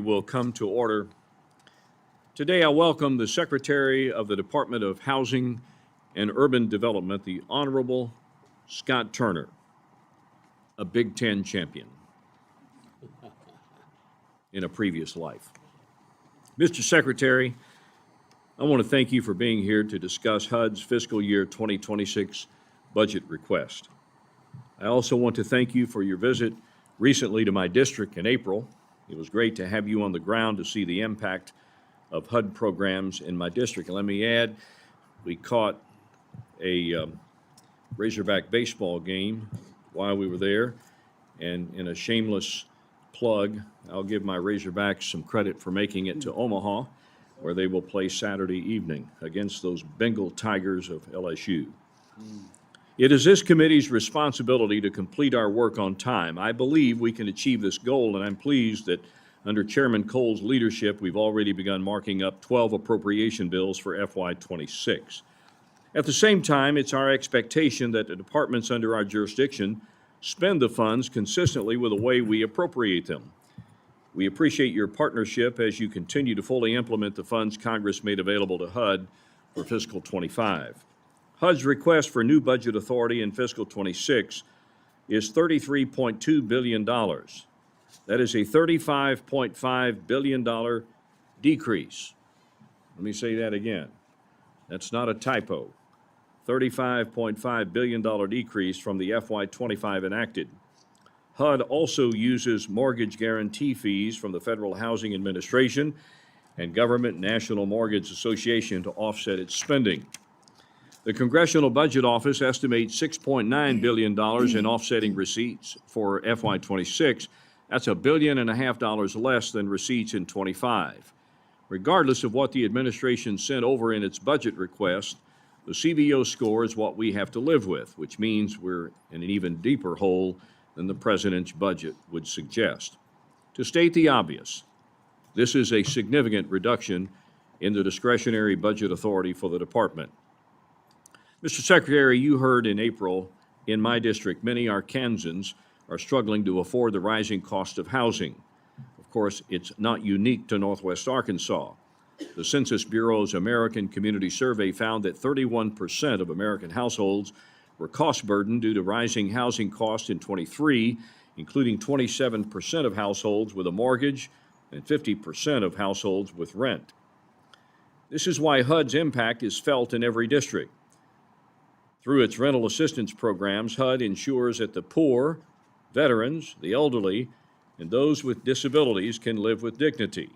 will come to order. Today, I welcome the Secretary of the Department of Housing and Urban Development, the Honorable Scott Turner, a Big Ten champion in a previous life. Mr. Secretary, I want to thank you for being here to discuss HUD's fiscal year 2026 budget request. I also want to thank you for your visit recently to my district in April. It was great to have you on the ground to see the impact of HUD programs in my district. And let me add, we caught a Razorback baseball game while we were there, and in a shameless plug, I'll give my Razorbacks some credit for making it to Omaha, where they will play Saturday evening against those Bengal Tigers of LSU. It is this committee's responsibility to complete our work on time. I believe we can achieve this goal, and I'm pleased that under Chairman Cole's leadership, we've already begun marking up 12 appropriation bills for FY26. At the same time, it's our expectation that the departments under our jurisdiction spend the funds consistently with the way we appropriate them. We appreciate your partnership as you continue to fully implement the funds Congress made available to HUD for fiscal 25. HUD's request for new budget authority in fiscal 26 is $33.2 billion. That is a $35.5 billion decrease. Let me say that again. That's not a typo. $35.5 billion decrease from the FY25 enacted. HUD also uses mortgage guarantee fees from the Federal Housing Administration and Government National Mortgage Association to offset its spending. The Congressional Budget Office estimates $6.9 billion in offsetting receipts for FY26. That's $1.5 billion less than receipts in 25. Regardless of what the administration sent over in its budget request, the CBO score is what we have to live with, which means we're in an even deeper hole than the president's budget would suggest. To state the obvious, this is a significant reduction in the discretionary budget authority for the department. Mr. Secretary, you heard in April, in my district, many Arkansans are struggling to afford the rising cost of housing. Of course, it's not unique to Northwest Arkansas. The Census Bureau's American Community Survey found that 31% of American households were cost burdened due to rising housing costs in 23, including 27% of households with a mortgage and 50% of households with rent. This is why HUD's impact is felt in every district. Through its rental assistance programs, HUD ensures that the poor, veterans, the elderly, and those with disabilities can live with dignity.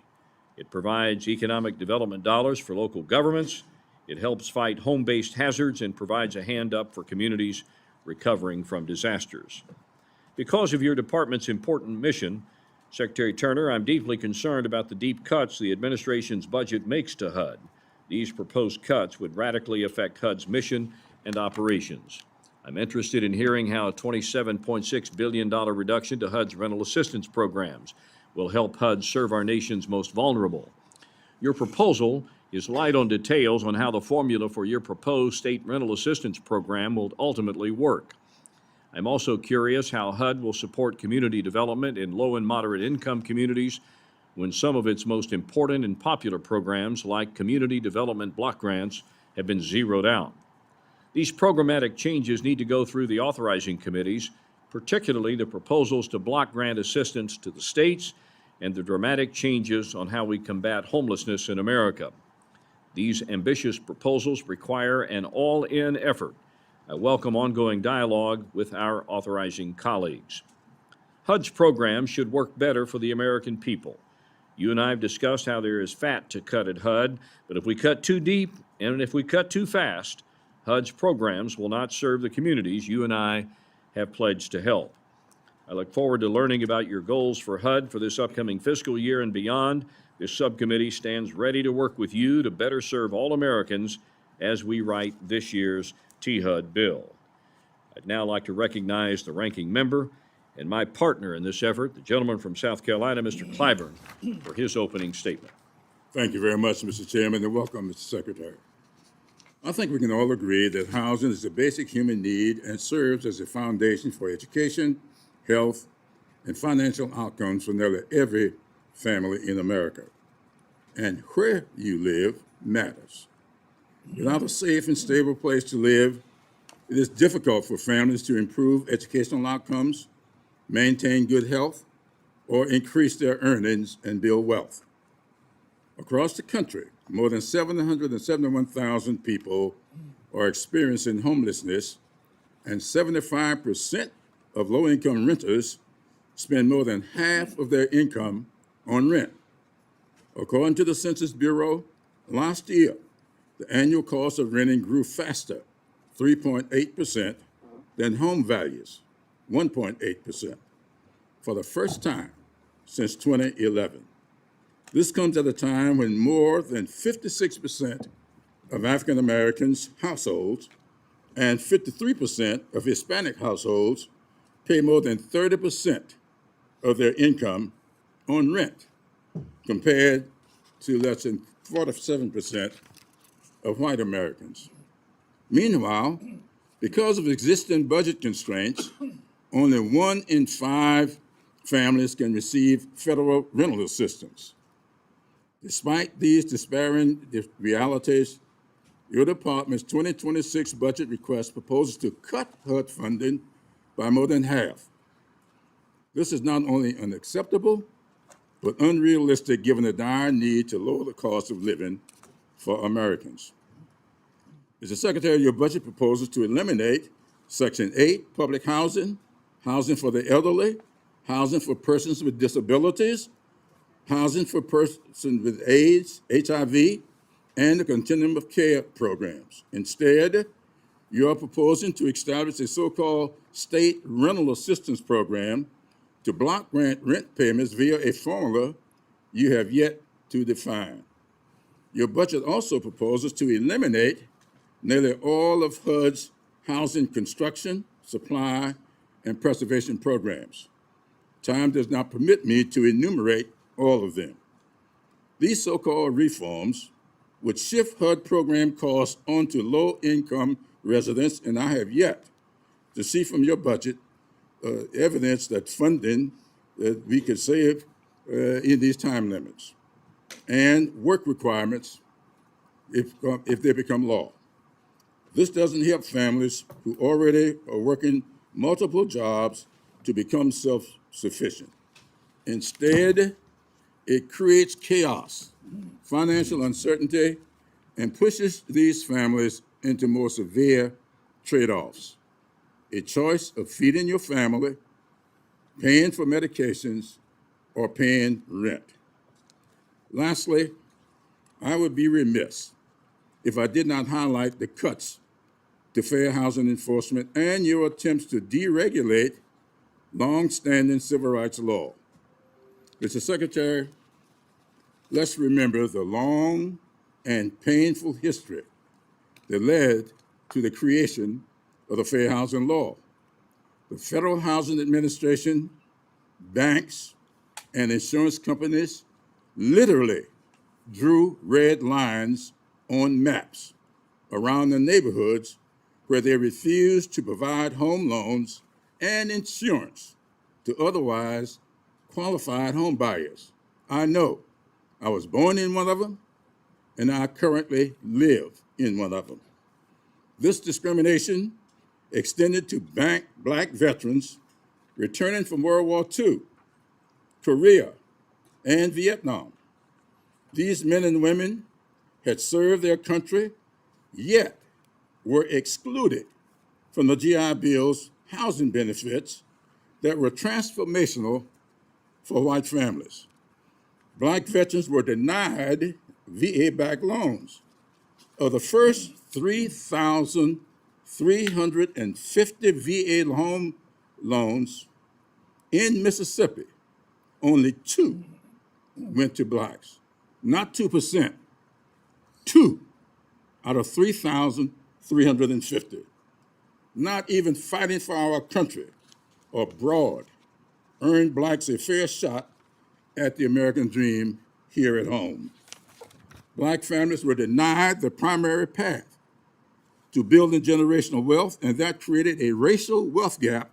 It provides economic development dollars for local governments. It helps fight home-based hazards and provides a hand up for communities recovering from disasters. Because of your department's important mission, Secretary Turner, I'm deeply concerned about the deep cuts the administration's budget makes to HUD. These proposed cuts would radically affect HUD's mission and operations. I'm interested in hearing how a $27.6 billion reduction to HUD's rental assistance programs will help HUD serve our nation's most vulnerable. Your proposal is light on details on how the formula for your proposed state rental assistance program will ultimately work. I'm also curious how HUD will support community development in low and moderate income communities when some of its most important and popular programs, like community development block grants, have been zeroed out. These programmatic changes need to go through the authorizing committees, particularly the proposals to block grant assistance to the states and the dramatic changes on how we combat homelessness in America. These ambitious proposals require an all-in effort. I welcome ongoing dialogue with our authorizing colleagues. HUD's program should work better for the American people. You and I have discussed how there is fat to cut at HUD, but if we cut too deep and if we cut too fast, HUD's programs will not serve the communities you and I have pledged to help. I look forward to learning about your goals for HUD for this upcoming fiscal year and beyond. This subcommittee stands ready to work with you to better serve all Americans as we write this year's THUD bill. I'd now like to recognize the ranking member and my partner in this effort, the gentleman from South Carolina, Mr. Clyburn, for his opening statement. Thank you very much, Mr. Chairman, and welcome, Mr. Secretary. I think we can all agree that housing is a basic human need and serves as a foundation for education, health, and financial outcomes for nearly every family in America. And where you live matters. Without a safe and stable place to live, it is difficult for families to improve educational outcomes, maintain good health, or increase their earnings and build wealth. Across the country, more than 771,000 people are experiencing homelessness, and 75% of low-income renters spend more than half of their income on rent. According to the Census Bureau, last year, the annual cost of renting grew faster, 3.8%, than home values, 1.8%, for the first time since 2011. This comes at a time when more than 56% of African Americans' households and 53% of Hispanic households pay more than 30% of their income on rent, compared to less than 47% of white Americans. Meanwhile, because of existing budget constraints, only 1 in 5 families can receive federal rental assistance. Despite these disparate realities, your department's 2026 budget request proposes to cut HUD funding by more than half. This is not only unacceptable, but unrealistic given the dire need to lower the cost of living for Americans. Mr. Secretary, your budget proposes to eliminate Section 8, public housing, housing for the elderly, housing for persons with disabilities, housing for persons with AIDS, HIV, and the continuum of care programs. Instead, you are proposing to establish a so-called state rental assistance program to block grant rent payments via a formula you have yet to define. Your budget also proposes to eliminate nearly all of HUD's housing construction, supply, and preservation programs. Time does not permit me to enumerate all of them. These so-called reforms would shift HUD program costs onto low-income residents, and I have yet to see from your budget evidence that funding that we could save in these time limits and work requirements if they become law. This doesn't help families who already are working multiple jobs to become self-sufficient. Instead, it creates chaos, financial uncertainty, and pushes these families into more severe trade-offs. A choice of feeding your family, paying for medications, or paying rent. Lastly, I would be remiss if I did not highlight the cuts to fair housing enforcement and your attempts to deregulate long-standing civil rights law. Mr. Secretary, let's remember the long and painful history that led to the creation of the fair housing law. The Federal Housing Administration, banks, and insurance companies literally drew red lines on maps around the neighborhoods where they refused to provide home loans and insurance to otherwise qualified home buyers. I know. I was born in one of them, and I currently live in one of them. This discrimination extended to Black veterans returning from World War II, Korea, and Vietnam. These men and women had served their country, yet were excluded from the GI Bill's housing benefits that were transformational for white families. Black veterans were denied VA-backed loans. Of the first 3,350 VA home loans in Mississippi, only 2 went to Blacks. Not 2%, 2 out of 3,350. Not even fighting for our country abroad earned Blacks a fair shot at the American dream here at home. Black families were denied the primary path to building generational wealth, and that created a racial wealth gap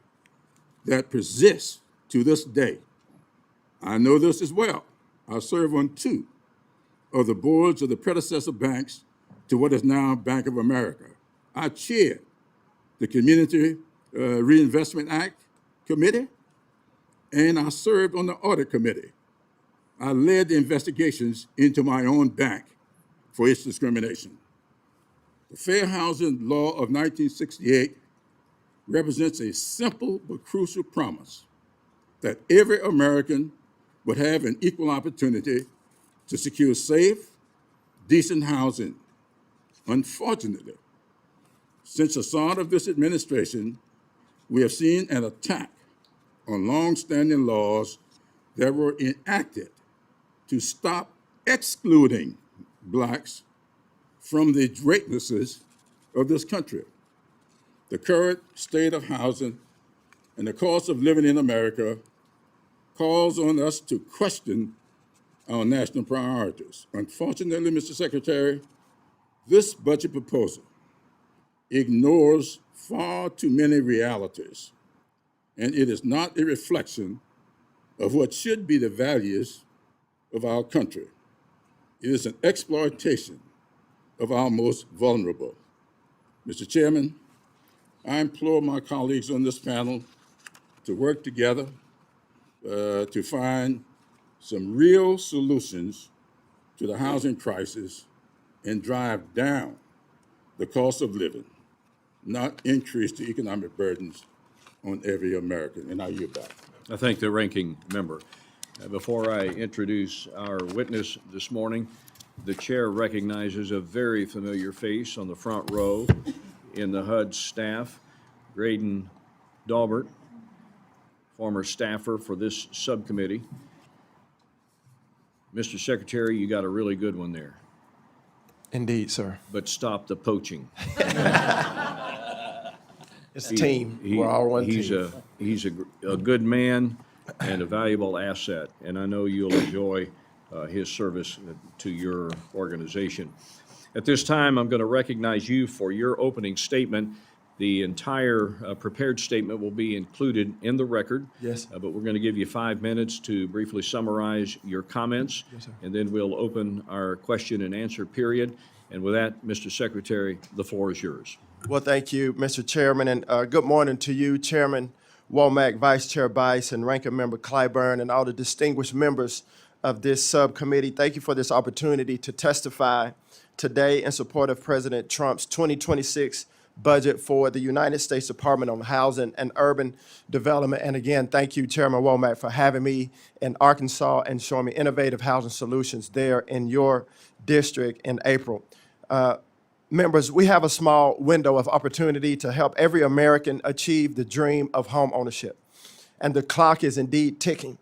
that persists to this day. I know this as well, I serve on 2 of the boards of the predecessor banks to what is now Bank of America. I chair the Community Reinvestment Act Committee, and I served on the Audit Committee. I led the investigations into my own bank for its discrimination. The Fair Housing Law of 1968 represents a simple but crucial promise that every American would have an equal opportunity to secure safe, decent housing. Unfortunately, since the start of this administration, we have seen an attack on longstanding laws that were enacted to stop excluding Blacks from the greatnesses of this country. The current state of housing and the cost of living in America calls on us to question our national priorities. Unfortunately, Mr. Secretary, this budget proposal ignores far too many realities, and it is not a reflection of what should be the values of our country. It is an exploitation of our most vulnerable. Mr. Chairman, I implore my colleagues on this panel to work together to find some real solutions to the housing crisis and drive down the cost of living, not increase the economic burdens on every American. And I yield back. I thank the ranking member. Before I introduce our witness this morning, the chair recognizes a very familiar face on the front row in the HUD staff, Graydon Daubert, former staffer for this subcommittee. Mr. Secretary, you got a really good one there, Indeed, sir. but stop the poaching. It's a team. We're all one team. He's a good man and a valuable asset, and I know you'll enjoy his service to your organization. At this time, I'm going to recognize you for your opening statement. The entire prepared statement will be included in the record. Yes. But we're going to give you 5 minutes to briefly summarize your comments. Yes, sir. And then we'll open our question and answer period. And with that, Mr. Secretary, the floor is yours. Well, thank you, Mr. Chairman, and good morning to you, Chairman Womack, Vice Chair Bice, and Ranking Member Clyburn, and all the distinguished members of this subcommittee. Thank you for this opportunity to testify today in support of President Trump's 2026 budget for the United States Department on Housing and Urban Development. And again, thank you, Chairman Womack, for having me in Arkansas and showing me innovative housing solutions there in your district in April. Members, we have a small window of opportunity to help every American achieve the dream of home ownership. And the clock is indeed ticking.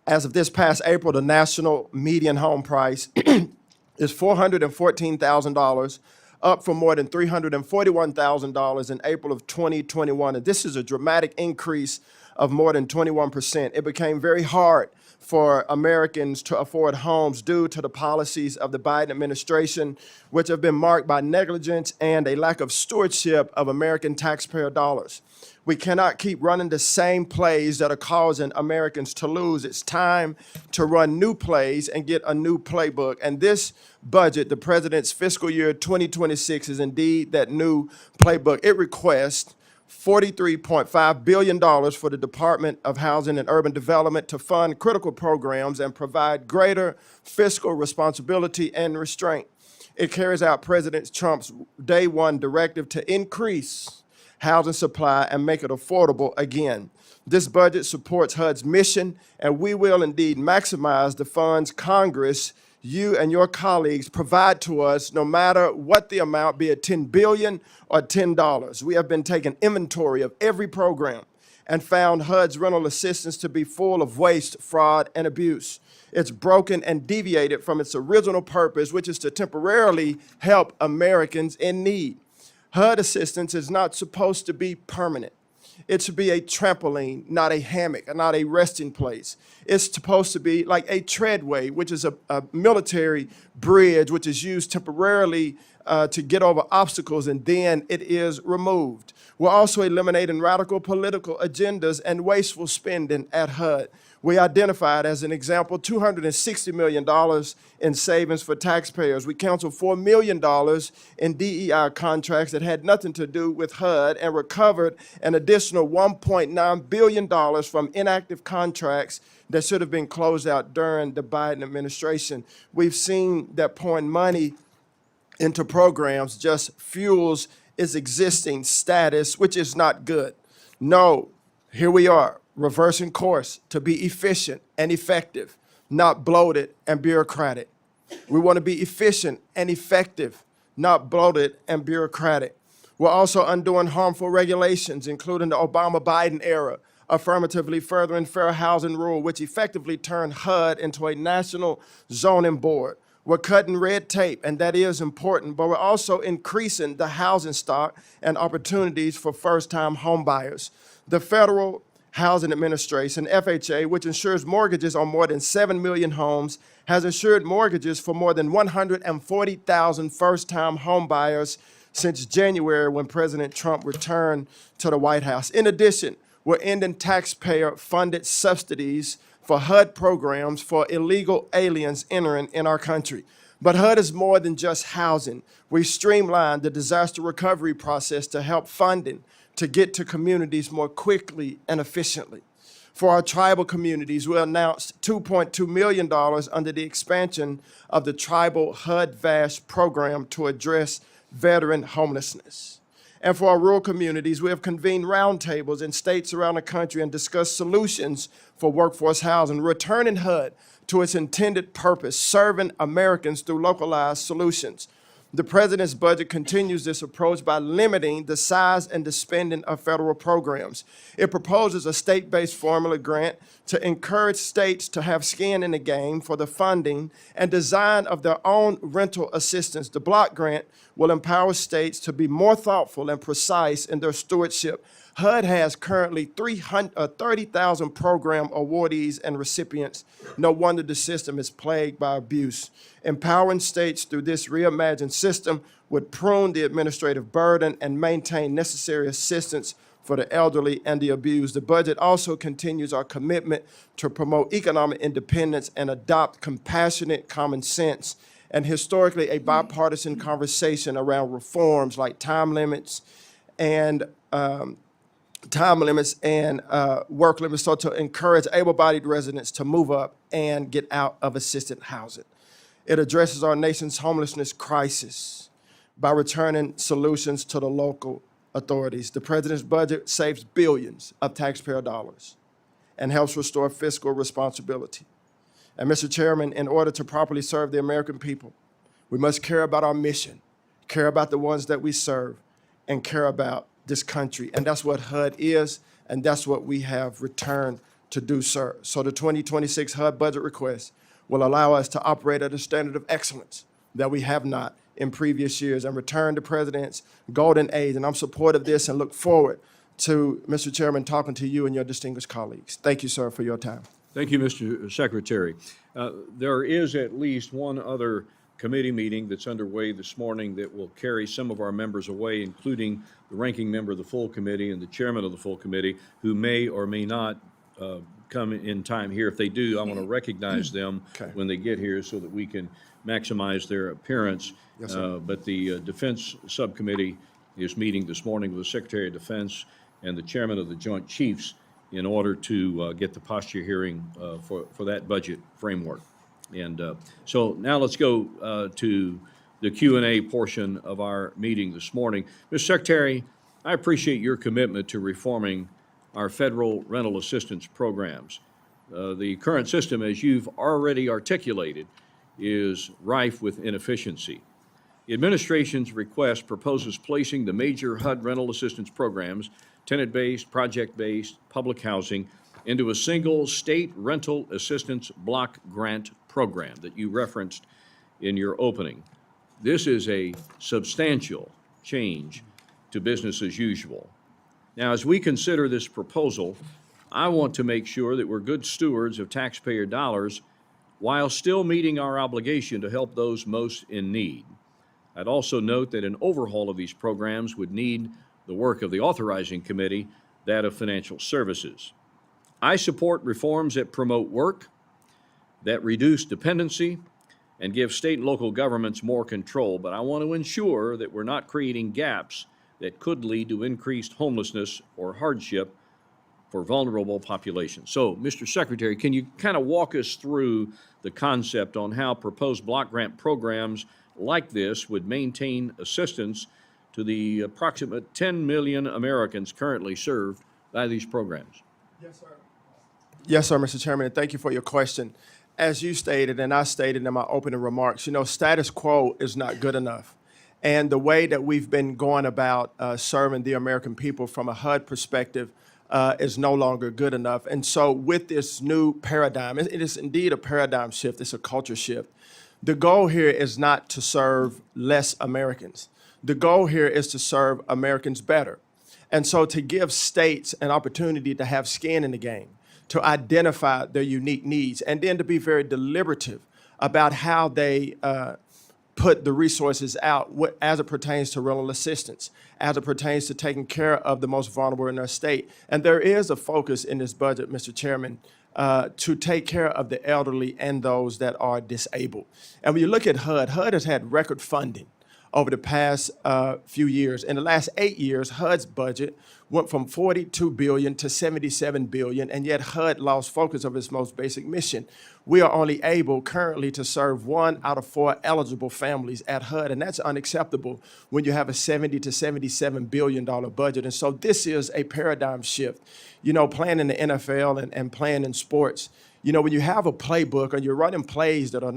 As of this past April, the national median home price is $414,000, up from more than $341,000 in April of 2021. And this is a dramatic increase of more than 21%. It became very hard for Americans to afford homes due to the policies of the Biden administration, which have been marked by negligence and a lack of stewardship of American taxpayer dollars. We cannot keep running the same plays that are causing Americans to lose. It's time to run new plays and get a new playbook. And this budget, the president's fiscal year 2026, is indeed that new playbook. It requests $43.5 billion for the Department of Housing and Urban Development to fund critical programs and provide greater fiscal responsibility and restraint. It carries out President Trump's Day One directive to increase housing supply and make it affordable again. This budget supports HUD's mission, and we will indeed maximize the funds Congress, you and your colleagues provide to us, no matter what the amount, be it $10 billion or $10. We have been taking inventory of every program and found HUD's rental assistance to be full of waste, fraud, and abuse. It's broken and deviated from its original purpose, which is to temporarily help Americans in need. HUD assistance is not supposed to be permanent. It should be a trampoline, not a hammock, not a resting place. It's supposed to be like a treadway, which is a military bridge, which is used temporarily to get over obstacles, and then it is removed. We're also eliminating radical political agendas and wasteful spending at HUD. We identified, as an example, $260 million in savings for taxpayers. We canceled $4 million in DEI contracts that had nothing to do with HUD and recovered an additional $1.9 billion from inactive contracts that should have been closed out during the Biden administration. We've seen that pouring money into programs just fuels its existing status, which is not good. No, here we are, reversing course to be efficient and effective, not bloated and bureaucratic. We want to be efficient and effective, not bloated and bureaucratic. We're also undoing harmful regulations, including the Obama-Biden era, affirmatively furthering fair housing rule, which effectively turned HUD into a national zoning board. We're cutting red tape, and that is important, but we're also increasing the housing stock and opportunities for first-time homebuyers. The Federal Housing Administration, FHA, which insures mortgages on more than 7 million homes, has insured mortgages for more than 140,000 first-time homebuyers since January, when President Trump returned to the White House. In addition, we're ending taxpayer-funded subsidies for HUD programs for illegal aliens entering in our country. But HUD is more than just housing. We streamlined the disaster recovery process to help funding to get to communities more quickly and efficiently. For our tribal communities, we announced $2.2 million under the expansion of the Tribal HUD-VASH program to address veteran homelessness. And for our rural communities, we have convened roundtables in states around the country and discussed solutions for workforce housing, returning HUD to its intended purpose, serving Americans through localized solutions. The president's budget continues this approach by limiting the size and the spending of federal programs. It proposes a state-based formula grant to encourage states to have skin in the game for the funding and design of their own rental assistance. The block grant will empower states to be more thoughtful and precise in their stewardship. HUD has currently 30,000 program awardees and recipients. No wonder the system is plagued by abuse. Empowering states through this reimagined system would prune the administrative burden and maintain necessary assistance for the elderly and the abused. The budget also continues our commitment to promote economic independence and adopt compassionate common sense, and historically a bipartisan conversation around reforms like time limits and work limits, so to encourage able-bodied residents to move up and get out of assisted housing. It addresses our nation's homelessness crisis by returning solutions to the local authorities. The president's budget saves billions of taxpayer dollars and helps restore fiscal responsibility. And Mr. Chairman, in order to properly serve the American people, we must care about our mission, care about the ones that we serve, and care about this country. And that's what HUD is, and that's what we have returned to do, sir. So the 2026 HUD budget request will allow us to operate at a standard of excellence that we have not in previous years and return the president's golden age. And I'm supportive of this and look forward to, Mr. Chairman, talking to you and your distinguished colleagues. Thank you, sir, for your time. Thank you, Mr. Secretary. There is at least one other committee meeting that's underway this morning that will carry some of our members away, including the ranking member of the full committee and the chairman of the full committee, who may or may not come in time here. If they do, I want to recognize them when they get here so that we can maximize their appearance. Yes, sir. But the Defense Subcommittee is meeting this morning with the Secretary of Defense and the chairman of the Joint Chiefs in order to get the posture hearing for that budget framework. And so now let's go to the Q&A portion of our meeting this morning. Mr. Secretary, I appreciate your commitment to reforming our federal rental assistance programs. The current system, as you've already articulated, is rife with inefficiency. The administration's request proposes placing the major HUD rental assistance programs, tenant-based, project-based, public housing, into a single state rental assistance block grant program that you referenced in your opening. This is a substantial change to business as usual. Now, as we consider this proposal, I want to make sure that we're good stewards of taxpayer dollars while still meeting our obligation to help those most in need. I'd also note that an overhaul of these programs would need the work of the authorizing committee, that of Financial Services. I support reforms that promote work, that reduce dependency, and give state and local governments more control, but I want to ensure that we're not creating gaps that could lead to increased homelessness or hardship for vulnerable populations. So, Mr. Secretary, can you kind of walk us through the concept on how proposed block grant programs like this would maintain assistance to the approximate 10 million Americans currently served by these programs? Yes, sir, Mr. Chairman, and thank you for your question. As you stated, and I stated in my opening remarks, status quo is not good enough. And the way that we've been going about serving the American people from a HUD perspective is no longer good enough. And so with this new paradigm, it is indeed a paradigm shift, it's a culture shift. The goal here is not to serve less Americans. The goal here is to serve Americans better. And so to give states an opportunity to have skin in the game, to identify their unique needs, and then to be very deliberative about how they put the resources out as it pertains to rental assistance, as it pertains to taking care of the most vulnerable in our state. And there is a focus in this budget, Mr. Chairman, to take care of the elderly and those that are disabled. And when you look at HUD, HUD has had record funding over the past few years. In the last 8 years, HUD's budget went from $42 billion to $77 billion, and yet HUD lost focus of its most basic mission. We are only able currently to serve 1 out of 4 eligible families at HUD, and that's unacceptable when you have a $70 to $77 billion budget. And so this is a paradigm shift. Playing in the NFL and playing in sports, when you have a playbook and you're running plays that are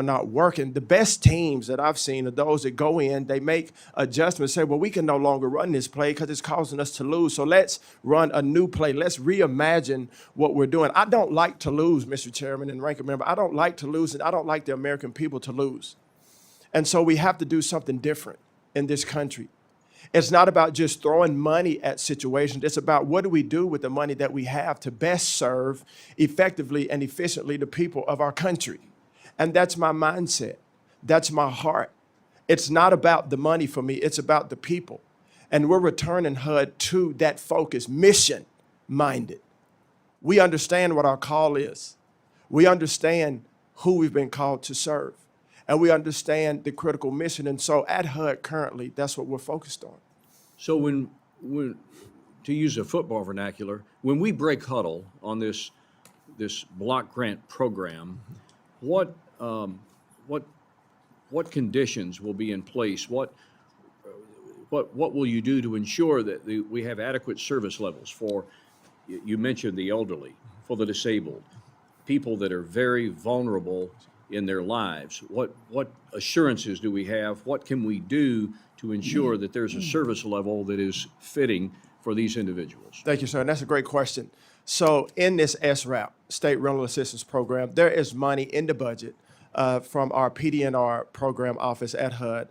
not working, the best teams that I've seen are those that go in, they make adjustments, say, well, we can no longer run this play because it's causing us to lose. So let's run a new play. Let's reimagine what we're doing. I don't like to lose, Mr. Chairman and Ranking Member. I don't like to lose, and I don't like the American people to lose. And so we have to do something different in this country. It's not about just throwing money at situations. It's about what do we do with the money that we have to best serve effectively and efficiently the people of our country. And that's my mindset. That's my heart. It's not about the money for me. It's about the people. And we're returning HUD to that focus, mission-minded. We understand what our call is. We understand who we've been called to serve. And we understand the critical mission. And so at HUD currently, that's what we're focused on. So when to use a football vernacular, when we break huddle on this block grant program, what conditions will be in place? What will you do to ensure that we have adequate service levels for, you mentioned the elderly, for the disabled, people that are very vulnerable in their lives? What assurances do we have? What can we do to ensure that there's a service level that is fitting for these individuals? Thank you, sir. And that's a great question. So in this SRAP, State Rental Assistance Program, there is money in the budget from our PD&R program office at HUD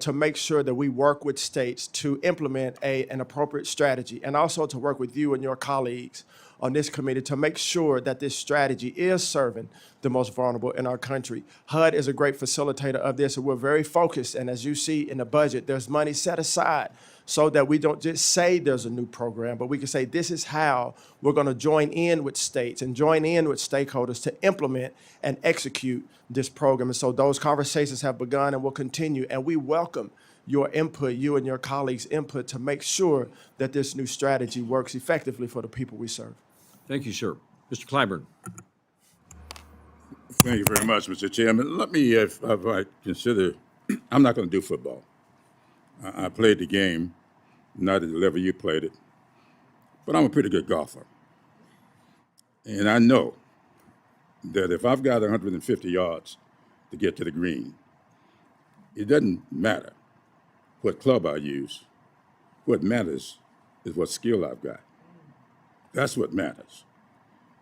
to make sure that we work with states to implement an appropriate strategy, and also to work with you and your colleagues on this committee to make sure that this strategy is serving the most vulnerable in our country. HUD is a great facilitator of this, and we're very focused. And as you see in the budget, there's money set aside so that we don't just say there's a new program, but we can say this is how we're going to join in with states and join in with stakeholders to implement and execute this program. And so those conversations have begun and will continue, and we welcome your input, you and your colleagues' input, to make sure that this new strategy works effectively for the people we serve. Thank you, sir. Mr. Clyburn. Thank you very much, Mr. Chairman. Let me, if I consider, I'm not going to do football. I played the game, not at the level you played it, but I'm a pretty good golfer. And I know that if I've got 150 yards to get to the green, it doesn't matter what club I use. What matters is what skill I've got. That's what matters.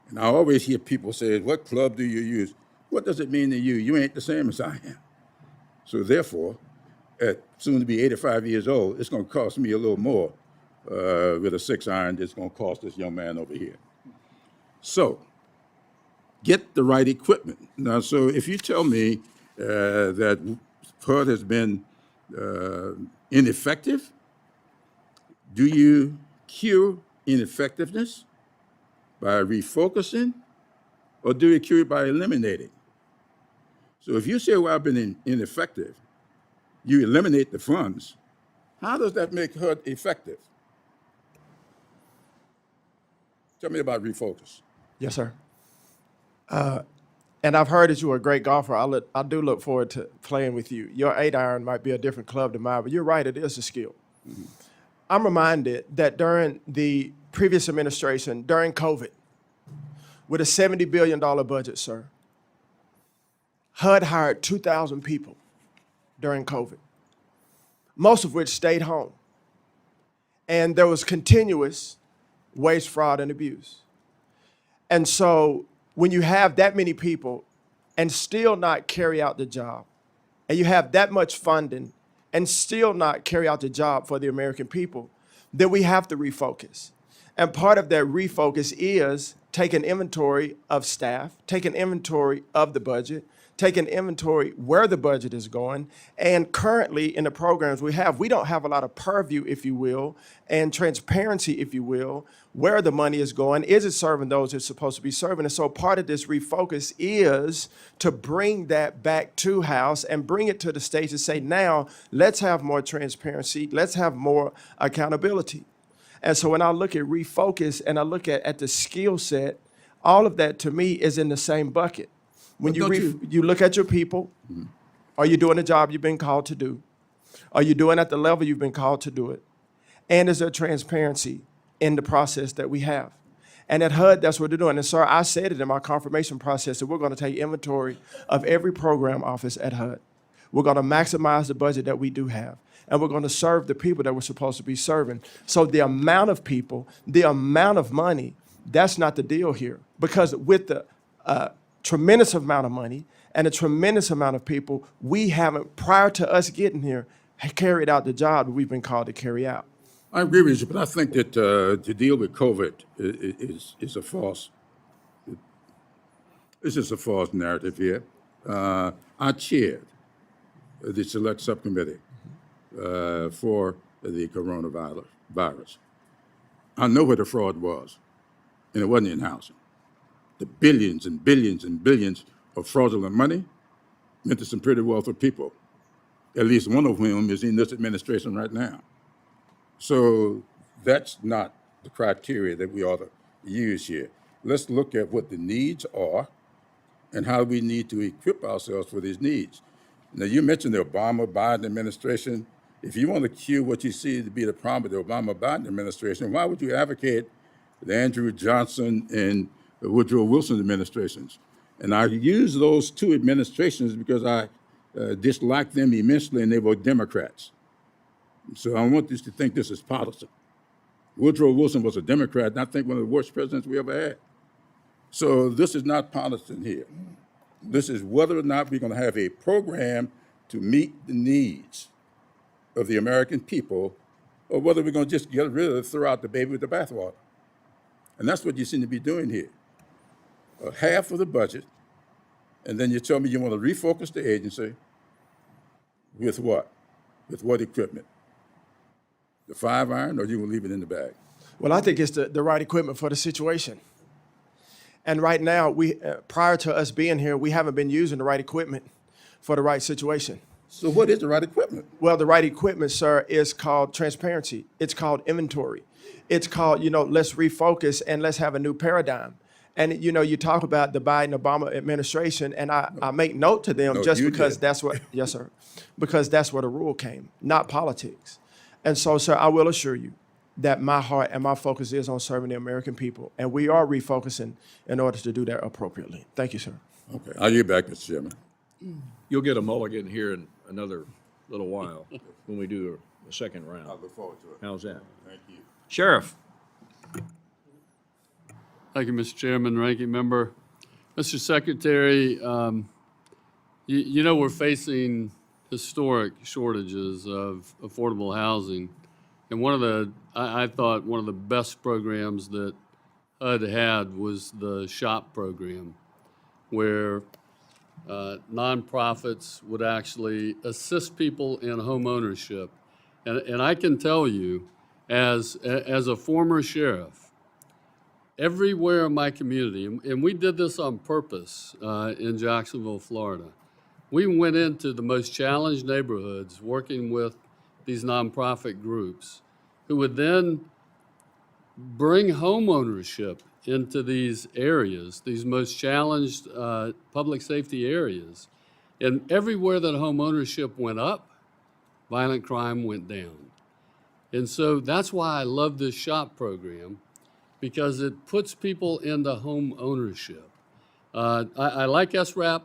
And I always hear people say, what club do you use? What does it mean to you? You ain't the same as I am. So therefore, at soon to be 85 years old, it's going to cost me a little more with a 6-iron that's going to cost this young man over here. So get the right equipment. Now, so if you tell me that HUD has been ineffective, do you cure ineffectiveness by refocusing, or do we cure it by eliminating? So if you say, well, I've been ineffective, you eliminate the funds, how does that make HUD effective? Tell me about refocus. Yes, sir. And I've heard that you are a great golfer. I do look forward to playing with you. Your 8-iron might be a different club than mine, but you're right, it is a skill. Mm-hmm. I'm reminded that during the previous administration, during COVID, with a $70 billion budget, sir, HUD hired 2,000 people during COVID, most of which stayed home. And there was continuous waste, fraud, and abuse. And so when you have that many people and still not carry out the job, and you have that much funding and still not carry out the job for the American people, then we have to refocus. And part of that refocus is take an inventory of staff, take an inventory of the budget, take an inventory where the budget is going. And currently in the programs we don't have a lot of purview, if you will, and transparency, if you will, where the money is going. Is it serving those it's supposed to be serving? And so part of this refocus is to bring that back to House and bring it to the stage and say, now let's have more transparency, let's have more accountability. And so when I look at refocus and I look at the skill set, all of that to me is in the same bucket. When you look at your people, mm-hmm. Are you doing the job you've been called to do? Are you doing at the level you've been called to do it? And is there transparency in the process that we have? And at HUD, that's what they're doing. And sir, I said it in my confirmation process that we're going to take inventory of every program office at HUD. We're going to maximize the budget that we do have. And we're going to serve the people that we're supposed to be serving. So the amount of people, the amount of money, that's not the deal here. Because with the tremendous amount of money and a tremendous amount of people, we haven't, prior to us getting here, carried out the job that we've been called to carry out. I agree with you, but I think that to deal with COVID is a false. It's just a false narrative here. I chaired the select subcommittee for the coronavirus. I know where the fraud was, and it wasn't in housing. The billions and billions and billions of fraudulent money went to some pretty wealthy people, at least one of whom is in this administration right now. So that's not the criteria that we ought to use here. Let's look at what the needs are and how we need to equip ourselves for these needs. Now, you mentioned the Obama-Biden administration. If you want to cue what you see to be the problem with the Obama-Biden administration, why would you advocate the Andrew Johnson and the Woodrow Wilson administrations? And I use those two administrations because I dislike them immensely, and they were Democrats. So I want you to think this is partisan. Woodrow Wilson was a Democrat, and I think one of the worst presidents we ever had. So this is not partisan here. This is whether or not we're going to have a program to meet the needs of the American people, or whether we're going to just get rid of it, throw out the baby with the bathwater. And that's what you seem to be doing here. Half of the budget, and then you tell me you want to refocus the agency with what? With what equipment? The 5-iron, or you will leave it in the bag? Well, I think it's the right equipment for the situation. And right now, we prior to us being here, we haven't been using the right equipment for the right situation. So what is the right equipment? Well, the right equipment, sir, is called transparency. It's called inventory. It's called, let's refocus and let's have a new paradigm. And, you talk about the Biden-Obama administration, and I make note to them just because that's what, yes, sir, because that's where the rule came, not politics. And so, sir, I will assure you that my heart and my focus is on serving the American people, and we are refocusing in order to do that appropriately. Thank you, sir. Okay, I'll get back, Mr. Chairman. You'll get a mulligan here in another little while when we do a second round. I look forward to it. How's that? Thank you. Sheriff. Thank you, Mr. Chairman, Ranking Member. Mr. Secretary, we're facing historic shortages of affordable housing. And I thought one of the best programs that HUD had was the SHOP program, where nonprofits would actually assist people in home ownership. And I can tell you, as a former sheriff, everywhere in my community, and we did this on purpose in Jacksonville, Florida. We went into the most challenged neighborhoods working with these nonprofit groups who would then bring home ownership into these areas, these most challenged public safety areas. And everywhere that home ownership went up, violent crime went down. And so that's why I love this SHOP program, because it puts people into home ownership. I like SRAP,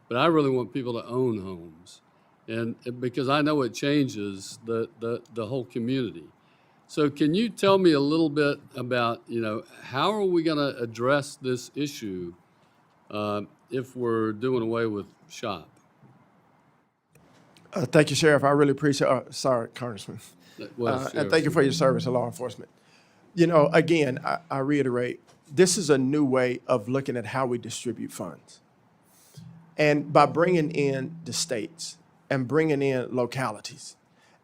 but I really want people to own homes. And because I know it changes the whole community. So can you tell me a little bit about, how are we going to address this issue if we're doing away with SHOP? Thank you, Sheriff. I really appreciate. Sorry, Congressman. And thank you for your service to law enforcement. Again, I reiterate, this is a new way of looking at how we distribute funds. And by bringing in the states and bringing in localities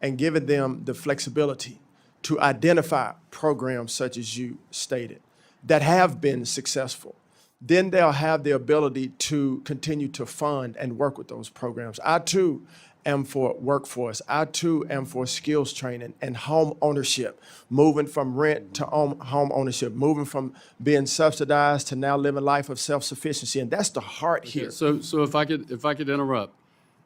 and giving them the flexibility to identify programs such as you stated that have been successful, then they'll have the ability to continue to fund and work with those programs. I too am for workforce. I too am for skills training and home ownership, moving from rent to home ownership, moving from being subsidized to now living life of self-sufficiency. And that's the heart here. So if I could interrupt.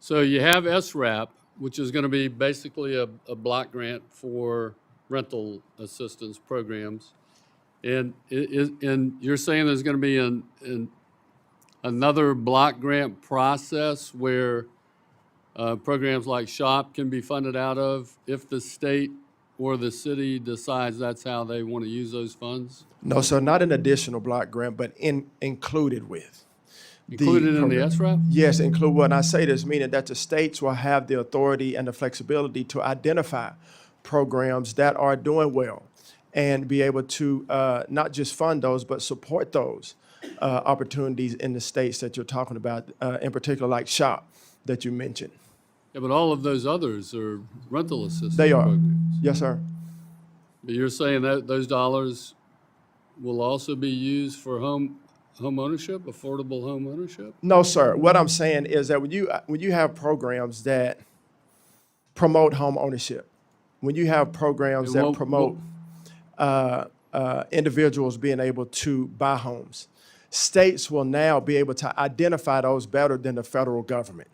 So you have SRAP, which is going to be basically a block grant for rental assistance programs. And you're saying there's going to be another block grant process where programs like SHOP can be funded out of if the state or the city decides that's how they want to use those funds? No, sir, not an additional block grant, but included with. Included in the SRAP? Yes, include. When I say this, meaning that the states will have the authority and the flexibility to identify programs that are doing well and be able to not just fund those, but support those opportunities in the states that you're talking about, in particular like SHOP that you mentioned. Yeah, but all of those others are rental assistance They are. programs. Yes, sir. But you're saying that those dollars will also be used for home ownership, affordable home ownership? No, sir. What I'm saying is that when you have programs that promote home ownership, when you have programs And that what- promote individuals being able to buy homes, states will now be able to identify those better than the federal government.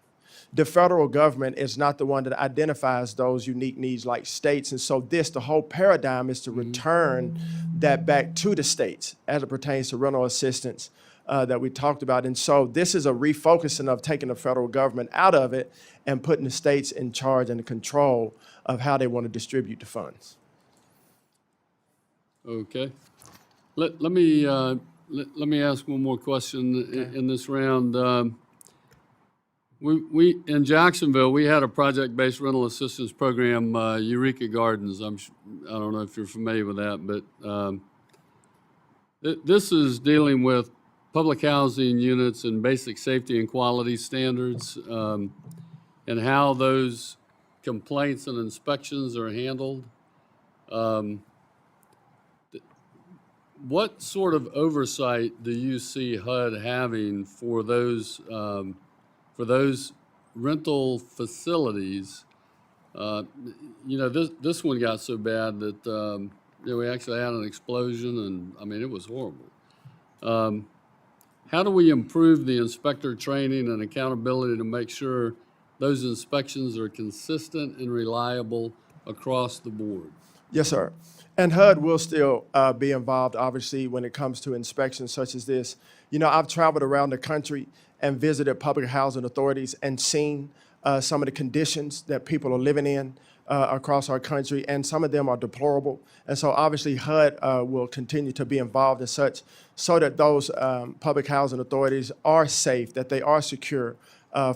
The federal government is not the one that identifies those unique needs like states. And so the whole paradigm is to return that back to the states as it pertains to rental assistance that we talked about. And so this is a refocusing of taking the federal government out of it and putting the states in charge and control of how they want to distribute the funds. Okay. Let me ask one more question in this round. We in Jacksonville, we had a project-based rental assistance program, Eureka Gardens. I don't know if you're familiar with that, but this is dealing with public housing units and basic safety and quality standards, and how those complaints and inspections are handled. What sort of oversight do you see HUD having for those rental facilities? This one got so bad that we actually had an explosion, and I mean it was horrible. How do we improve the inspector training and accountability to make sure those inspections are consistent and reliable across the board? Yes, sir. And HUD will still be involved, obviously, when it comes to inspections such as this. I've traveled around the country and visited public housing authorities and seen some of the conditions that people are living in across our country, and some of them are deplorable. And so obviously HUD will continue to be involved in such so that those public housing authorities are safe, that they are secure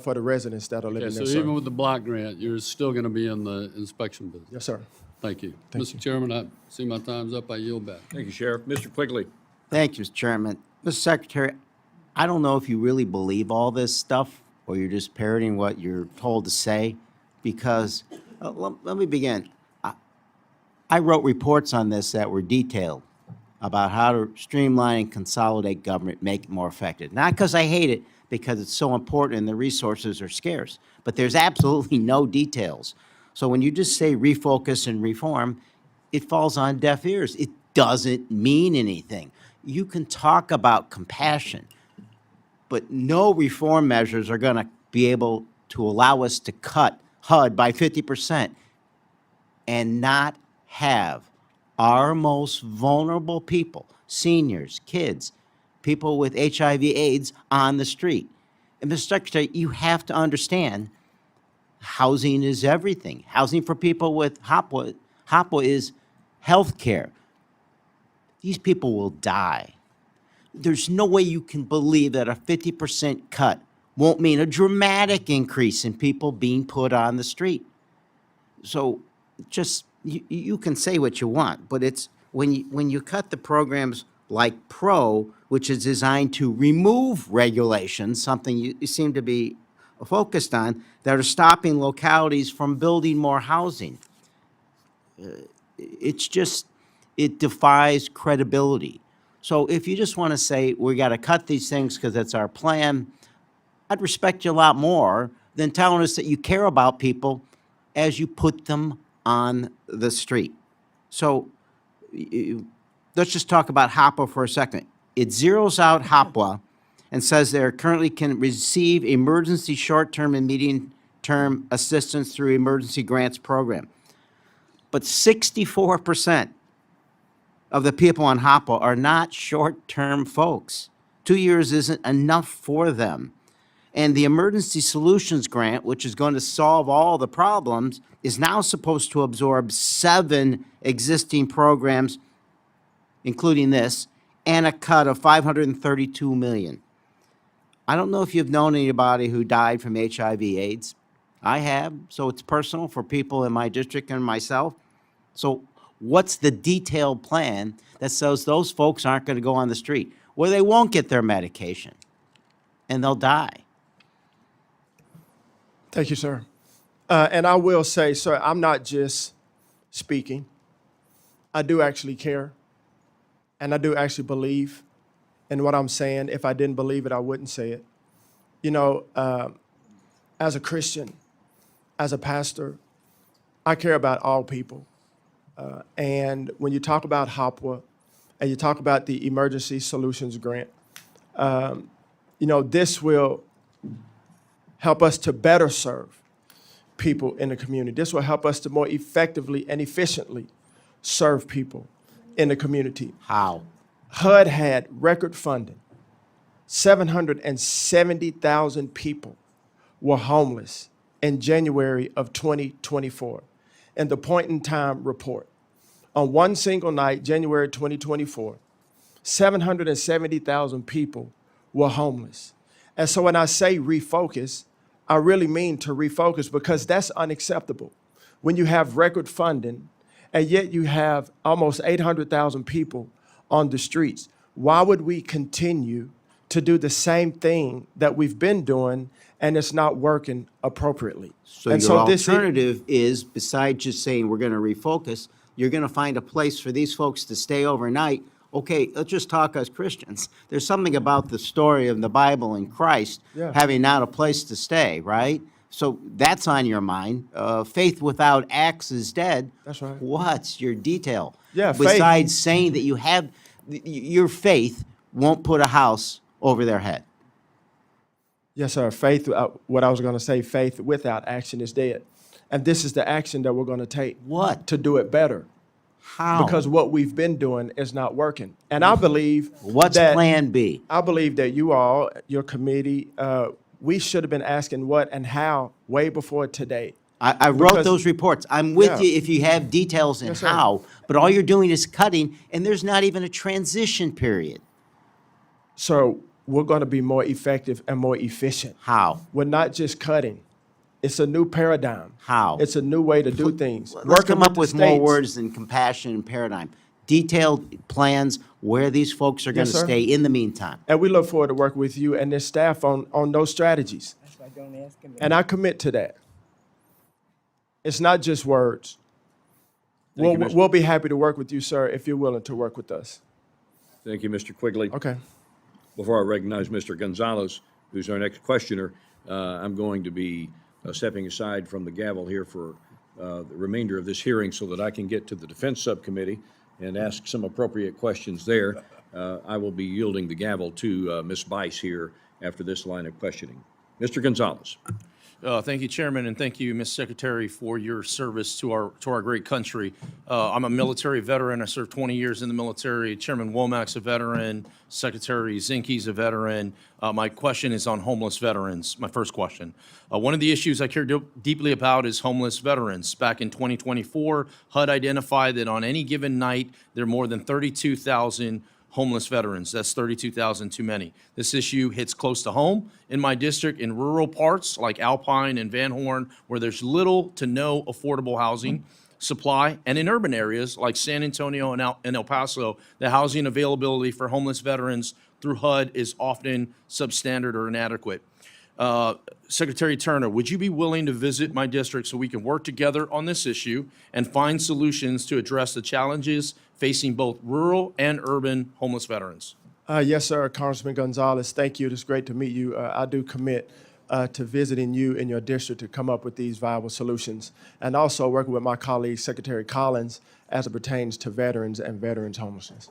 for the residents that are living Okay, there. so sir. even with the block grant, you're still going to be in the inspection business? Yes, sir. Thank you. Thank Mr. Chairman, I see my time's up. I yield back. Thank you, Sheriff. Mr. Quigley. Thank you, Mr. Chairman. Mr. Secretary, I don't know if you really believe all this stuff or you're just parroting what you're told to say, because let me begin. I wrote reports on this that were detailed. about how to streamline and consolidate government, make it more effective. Not because I hate it, because it's so important and the resources are scarce. But there's absolutely no details. So when you just say refocus and reform, it falls on deaf ears. It doesn't mean anything. You can talk about compassion, but no reform measures are going to be able to allow us to cut HUD by 50% and not have our most vulnerable people, seniors, kids, people with HIV/AIDS on the street. And Mr. Secretary, you have to understand housing is everything. Housing for people with HOPWA is health care. These people will die. There's no way you can believe that a 50% cut won't mean a dramatic increase in people being put on the street. So just, you can say what you want, but it's when you cut the programs like PRO, which is designed to remove regulations, something you seem to be focused on, that are stopping localities from building more housing. It's just, it defies credibility. So if you just want to say, we got to cut these things because that's our plan, I'd respect you a lot more than telling us that you care about people as you put them on the street. So let's just talk about HOPWA for a second. It zeroes out HOPWA and says they currently can receive emergency short-term and medium-term assistance through emergency grants program. But 64% of the people on HOPWA are not short-term folks. 2 years isn't enough for them. And the Emergency Solutions Grant, which is going to solve all the problems, is now supposed to absorb 7 existing programs, including this, and a cut of $532 million. I don't know if you've known anybody who died from HIV/AIDS. I have, so it's personal for people in my district and myself. So what's the detailed plan that says those folks aren't going to go on the street, where they won't get their medication and they'll die? Thank you, sir. And I will say, sir, I'm not just speaking. I do actually care, and I do actually believe in what I'm saying. If I didn't believe it, I wouldn't say it. You know, as a Christian, as a pastor, I care about all people. And when you talk about HOPWA and you talk about the Emergency Solutions Grant, you know, this will help us to better serve people in the community. This will help us to more effectively and efficiently serve people in the community. How? HUD had record funding. 770,000 people were homeless in January of 2024 in the point in time report. On one single night, January 2024, 770,000 people were homeless. And so when I say refocus, I really mean to refocus, because that's unacceptable. When you have record funding and yet you have almost 800,000 people on the streets, why would we continue to do the same thing that we've been doing and it's not working appropriately? So And your so this alternative is, besides just saying we're going to refocus, you're going to find a place for these folks to stay overnight. Okay, let's just talk as Christians. There's something about the story of the Bible and Christ having not a place to stay, right? So that's on your mind. Faith without acts is dead. That's right. What's your detail? Yeah, faith. Besides saying that you have, your faith won't put a house over their head. Yes, sir. Faith, what I was going to say, faith without action is dead. And this is the action that we're going to take. What? To do it better. How? Because what we've been doing is not working. And I believe What's that plan B? I believe that you all, your committee, we should have been asking what and how way before today. I wrote Because- those reports. I'm with Yeah. you if you have details in Yes, sir. how, but all you're doing is cutting, and there's not even a transition period. So we're going to be more effective and more efficient. How? We're not just cutting. It's a new paradigm. How? It's a new way to do things. Let's Working come up the with more states. words than compassion and paradigm. Detailed plans where these folks are going to Yes, sir. stay in the meantime. And we look forward to working with you and this staff on those strategies. That's why don't ask him. And I commit to that. It's not just words. Thank you, Mr. We'll be happy to work with you, sir, if you're willing to work with us. Thank you, Mr. Quigley. Okay. Before I recognize Mr. Gonzalez, who's our next questioner, I'm going to be stepping aside from the gavel here for the remainder of this hearing so that I can get to the Defense Subcommittee and ask some appropriate questions there. I will be yielding the gavel to Ms. Bice here after this line of questioning. Mr. Gonzalez. Thank you, Chairman, and thank you, Ms. Secretary, for your service to our great country. I'm a military veteran. I served 20 years in the military. Chairman Womack's a veteran. Secretary Zinke's a veteran. My question is on homeless veterans, my first question. One of the issues I care deeply about is homeless veterans. Back in 2024, HUD identified that on any given night, there are more than 32,000 homeless veterans. That's 32,000 too many. This issue hits close to home in my district in rural parts like Alpine and Van Horn, where there's little to no affordable housing supply, and in urban areas like San Antonio and El Paso, the housing availability for homeless veterans through HUD is often substandard or inadequate. Secretary Turner, would you be willing to visit my district so we can work together on this issue and find solutions to address the challenges facing both rural and urban homeless veterans? Yes, sir, Congressman Gonzalez. Thank you. It's great to meet you. I do commit to visiting you in your district to come up with these viable solutions, and also working with my colleague, Secretary Collins, as it pertains to veterans and veterans homelessness.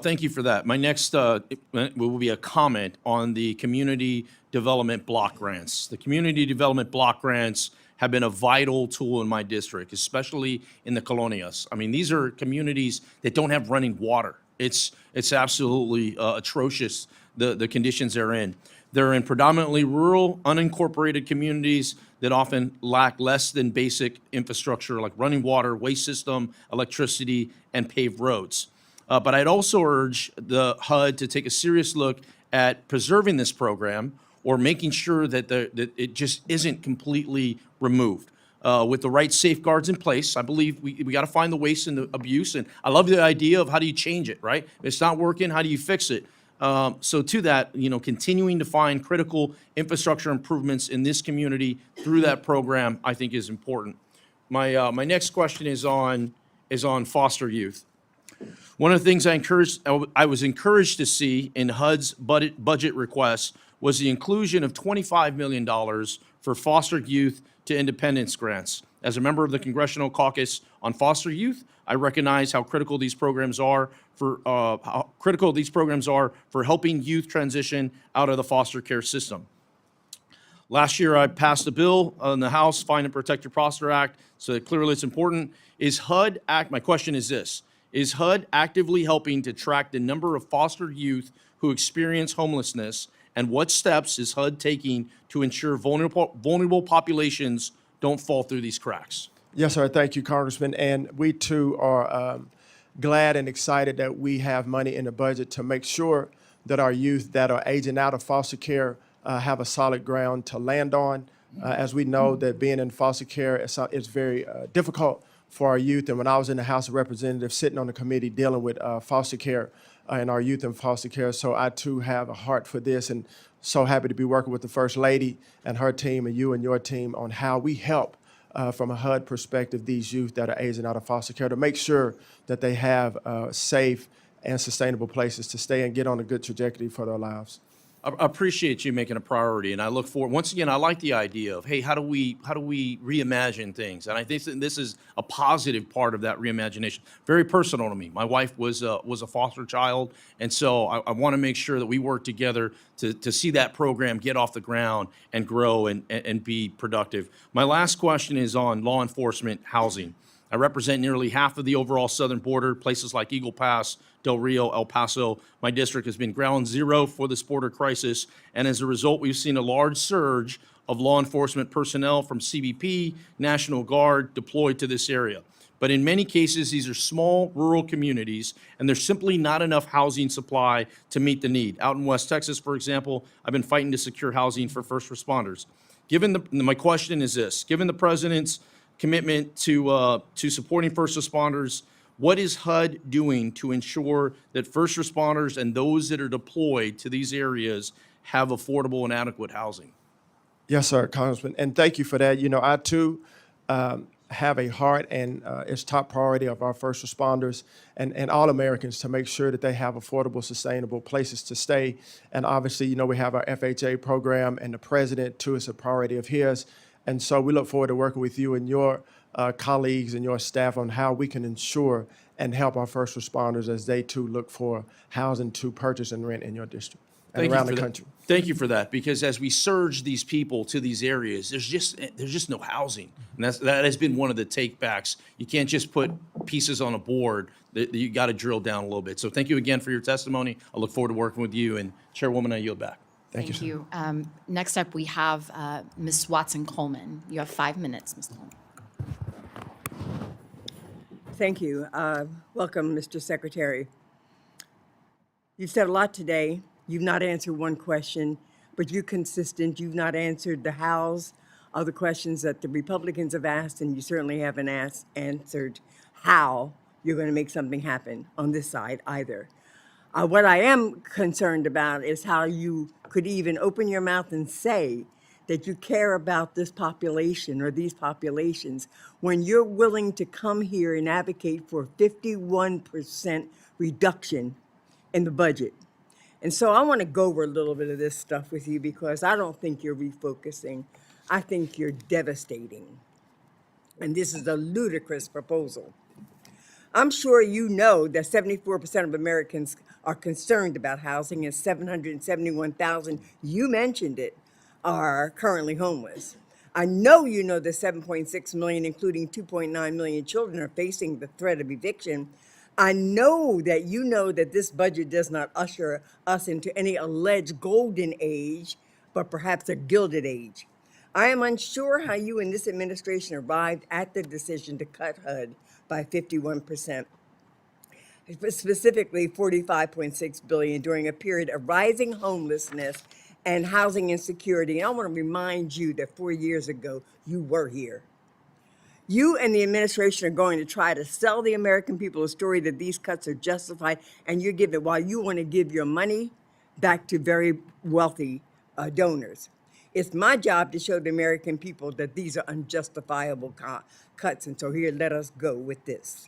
Thank you for that. My next will be a comment on the community development block grants. The community development block grants have been a vital tool in my district, especially in the colonias. I mean, these are communities that don't have running water. It's absolutely atrocious, the conditions they're in. They're in predominantly rural, unincorporated communities that often lack less than basic infrastructure like running water, waste system, electricity, and paved roads. But I'd also urge the HUD to take a serious look at preserving this program or making sure that it just isn't completely removed. With the right safeguards in place, I believe we got to find the waste and the abuse. And I love the idea of how do you change it, right? If it's not working, how do you fix it? So to that, continuing to find critical infrastructure improvements in this community through that program, I think is important. My next question is on foster youth. One of the things I was encouraged to see in HUD's budget requests was the inclusion of $25 million for foster youth to independence grants. As a member of the Congressional Caucus on Foster Youth, I recognize how critical these programs are for helping youth transition out of the foster care system. Last year, I passed a bill in the House, Find and Protect Your Foster Act, so clearly it's important. My question is this: is HUD actively helping to track the number of foster youth who experience homelessness, and what steps is HUD taking to ensure vulnerable populations don't fall through these cracks? Yes, sir. Thank you, Congressman. And we too are glad and excited that we have money in the budget to make sure that our youth that are aging out of foster care have a solid ground to land on. As we know that being in foster care is very difficult for our youth. And when I was in the House of Representatives sitting on the committee dealing with foster care and our youth in foster care, so I too have a heart for this, and so happy to be working with the First Lady and her team and you and your team on how we help from a HUD perspective these youth that are aging out of foster care to make sure that they have safe and sustainable places to stay and get on a good trajectory for their lives. I appreciate you making a priority, and I look forward. Once again, I like the idea of, hey, how do we reimagine things? And I think that this is a positive part of that reimagination. Very personal to me. My wife was a foster child, and so I want to make sure that we work together to see that program get off the ground and grow and be productive. My last question is on law enforcement housing. I represent nearly half of the overall southern border, places like Eagle Pass, Del Rio, El Paso. My district has been ground zero for this border crisis, and as a result, we've seen a large surge of law enforcement personnel from CBP, National Guard deployed to this area. But in many cases, these are small rural communities, and there's simply not enough housing supply to meet the need. Out in West Texas, for example, I've been fighting to secure housing for first responders. My question is this: given the president's commitment to supporting first responders, what is HUD doing to ensure that first responders and those that are deployed to these areas have affordable and adequate housing? Yes, sir, Congressman, and thank you for that. I too have a heart and is top priority of our first responders and all Americans to make sure that they have affordable, sustainable places to stay. And obviously, we have our FHA program, and the president, too, is a priority of his. And so we look forward to working with you and your colleagues and your staff on how we can ensure and help our first responders as they, too, look for housing to purchase and rent in your district and Thank you around for the that. country. Thank you for that, because as we surge these people to these areas, there's just no housing, and that has been one of the takebacks. You can't just put pieces on a board. You got to drill down a little bit. So thank you again for your testimony. I look forward to working with you. And Chairwoman, I yield back. Thank you, sir. Next up, we have Ms. Watson-Coleman. You have 5 minutes, Ms. Coleman. Thank you. Welcome, Mr. Secretary. You've said a lot today. You've not answered one question, but you're consistent. You've not answered the hows of the questions that the Republicans have asked, and you certainly haven't answered how you're going to make something happen on this side either. What I am concerned about is how you could even open your mouth and say that you care about this population or these populations when you're willing to come here and advocate for 51% reduction in the budget. And so I want to go over a little bit of this stuff with you because I don't think you're refocusing. I think you're devastating. And this is a ludicrous proposal. I'm sure you know that 74% of Americans are concerned about housing, and 771,000, you mentioned it, are currently homeless. I know you know that 7.6 million, including 2.9 million children, are facing the threat of eviction. I know that this budget does not usher us into any alleged golden age, but perhaps a gilded age. I am unsure how you and this administration arrived at the decision to cut HUD by 51%, specifically $45.6 billion during a period of rising homelessness and housing insecurity. And I want to remind you that 4 years ago, you were here. You and the administration are going to try to sell the American people a story that these cuts are justified, and you're giving, while you want to give your money back to very wealthy donors. It's my job to show the American people that these are unjustifiable cuts, and so here, let us go with this.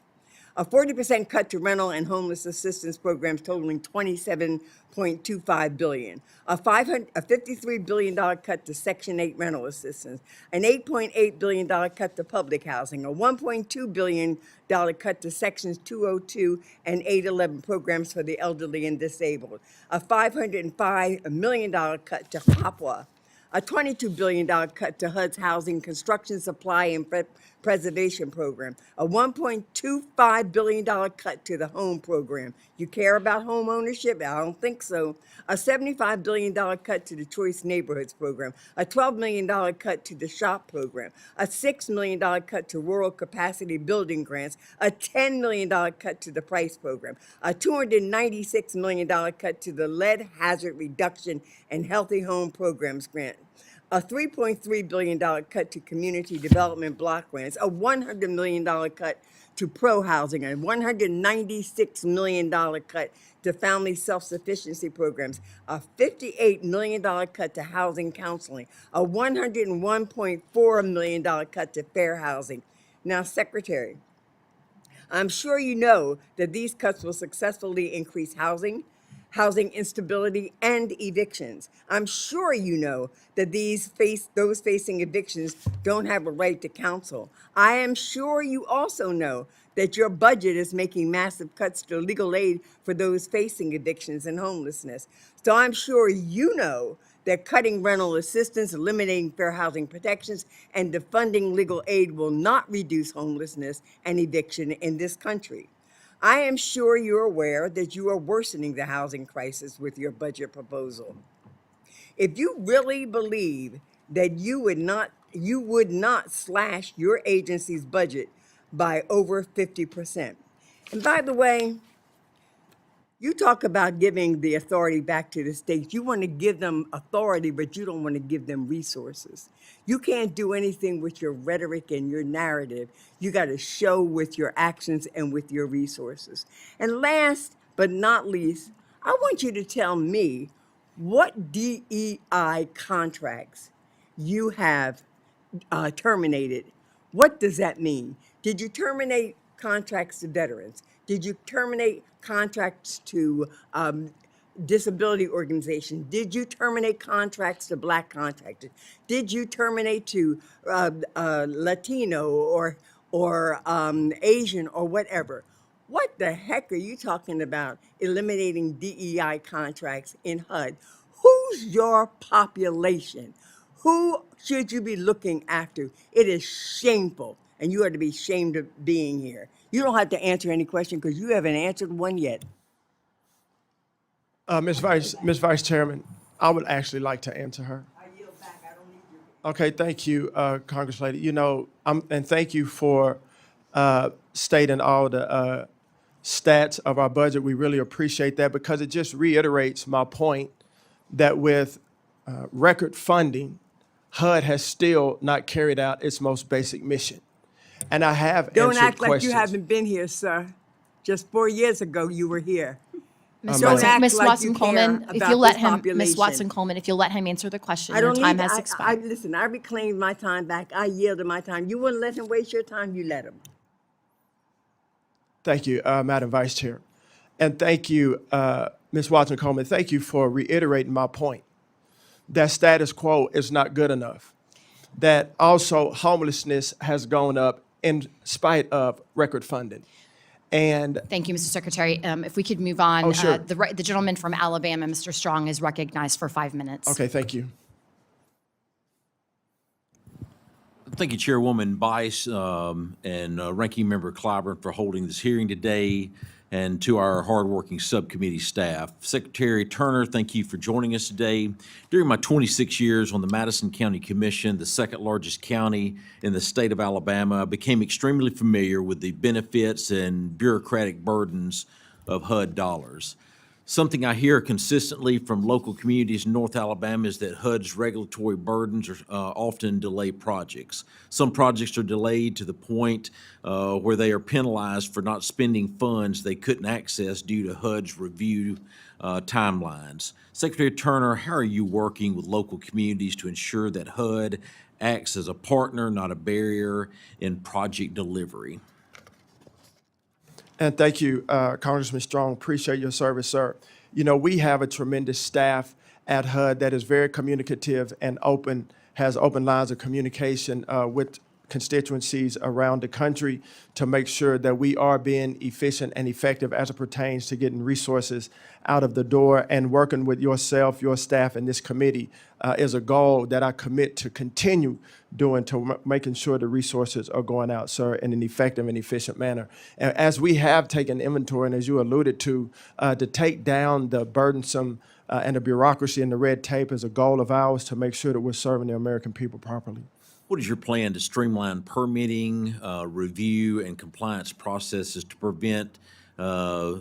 A 40% cut to rental and homeless assistance programs totaling $27.25 billion. A $53 billion cut to Section 8 rental assistance. An $8.8 billion cut to public housing. A $1.2 billion cut to Sections 202 and 811 programs for the elderly and disabled. A $505 million cut to HOPWA. A $22 billion cut to HUD's housing construction, supply, and preservation program. A $1.25 billion cut to the home program. You care about home ownership? I don't think so. A $75 billion cut to the Choice Neighborhoods program. A $12 million cut to the SHOP program. A $6 million cut to rural capacity building grants. A $10 million cut to the PRICE program. A $296 million cut to the lead hazard reduction and healthy home programs grant. A $3.3 billion cut to community development block grants, a $100 million cut to pro-housing, a $196 million cut to family self-sufficiency programs, a $58 million cut to housing counseling, a $101.4 million cut to fair housing. Now, Secretary, I'm sure you know that these cuts will successfully increase housing instability, and evictions. I'm sure you know that those facing evictions don't have a right to counsel. I am sure you also know that your budget is making massive cuts to legal aid for those facing evictions and homelessness. So I'm sure you know that cutting rental assistance, eliminating fair housing protections, and defunding legal aid will not reduce homelessness and eviction in this country. I am sure you're aware that you are worsening the housing crisis with your budget proposal. If you really believe that you would not slash your agency's budget by over 50%. And by the way, you talk about giving the authority back to the states. You want to give them authority, but you don't want to give them resources. You can't do anything with your rhetoric and your narrative. You got to show with your actions and with your resources. And last but not least, I want you to tell me what DEI contracts you have terminated What does that mean? Did you terminate contracts to veterans? Did you terminate contracts to disability organizations? Did you terminate contracts to Black contractors? Did you terminate to Latino or Asian or whatever? What the heck are you talking about eliminating DEI contracts in HUD? Who's your population? Who should you be looking after? It is shameful, and you are to be ashamed of being here. You don't have to answer any question because you haven't answered one yet. Ms. Vice Chairman, I would actually like to answer her. I yield back. I don't need your. Okay, thank you, Congress Lady. You know, and thank you for stating all the stats of our budget. We really appreciate that because it just reiterates my point that with record funding, HUD has still not carried out its most basic mission. And I have Don't answered act like questions. you haven't been here, sir. Just 4 years ago, you were here. Ms. Don't act Ms. like Watson you Coleman, care if about you let this him, Ms. population. Watson Coleman, if you'll let him answer the question, I your don't time need. has I expired. listen. I reclaimed my time back. I yielded my time. You wouldn't let him waste your time. You let him. Thank you, Madam Vice Chair. And thank you, Ms. Watson Coleman. Thank you for reiterating my point that status quo is not good enough. That also homelessness has gone up in spite of record funding. And Thank you, Mr. Secretary. If we could move on. Oh, sure. The gentleman from Alabama, Mr. Strong, is recognized for 5 minutes. okay, thank you. Thank you, Chairwoman Bice and Ranking Member Clyburn for holding this hearing today, and to our hardworking subcommittee staff. Secretary Turner, thank you for joining us today. During my 26 years on the Madison County Commission, the second largest county in the state of Alabama, I became extremely familiar with the benefits and bureaucratic burdens of HUD dollars. Something I hear consistently from local communities in North Alabama is that HUD's regulatory burdens often delay projects. Some projects are delayed to the point where they are penalized for not spending funds they couldn't access due to HUD's review timelines. Secretary Turner, how are you working with local communities to ensure that HUD acts as a partner, not a barrier, in project delivery? And thank you, Congressman Strong. Appreciate your service, sir. You know, we have a tremendous staff at HUD that is very communicative and open, has open lines of communication with constituencies around the country to make sure that we are being efficient and effective as it pertains to getting resources out of the door. And working with yourself, your staff, and this committee is a goal that I commit to continue doing, to making sure the resources are going out, sir, in an effective and efficient manner. And as we have taken inventory, and as you alluded to take down the burdensome and the bureaucracy and the red tape is a goal of ours to make sure that we're serving the American people properly. What is your plan to streamline permitting, review, and compliance processes to prevent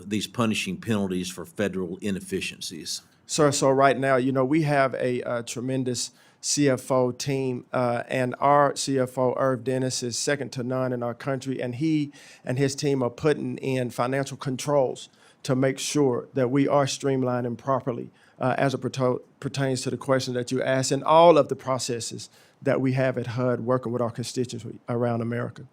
these punishing penalties for federal inefficiencies? Sir, so right now, you know, we have a tremendous CFO team, and our CFO, Irv Dennis, is second to none in our country, and he and his team are putting in financial controls to make sure that we are streamlining properly as it pertains to the question that you asked, and all of the processes that we have at HUD working with our constituents around America.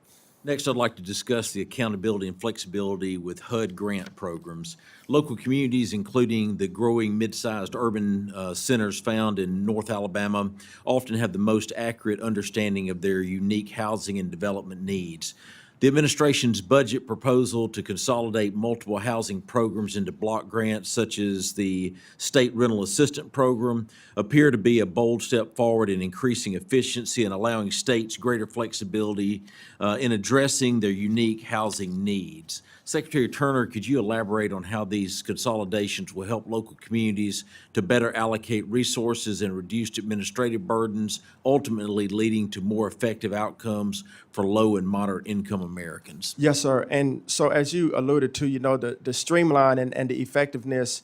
Next, I'd like to discuss the accountability and flexibility with HUD grant programs. Local communities, including the growing mid-sized urban centers found in North Alabama, often have the most accurate understanding of their unique housing and development needs. The administration's budget proposal to consolidate multiple housing programs into block grants, such as the State Rental Assistance Program, appear to be a bold step forward in increasing efficiency and allowing states greater flexibility in addressing their unique housing needs. Secretary Turner, could you elaborate on how these consolidations will help local communities to better allocate resources and reduce administrative burdens, ultimately leading to more effective outcomes for low and moderate income Americans? Yes, sir. And so as you alluded to, you know, the streamline and the effectiveness,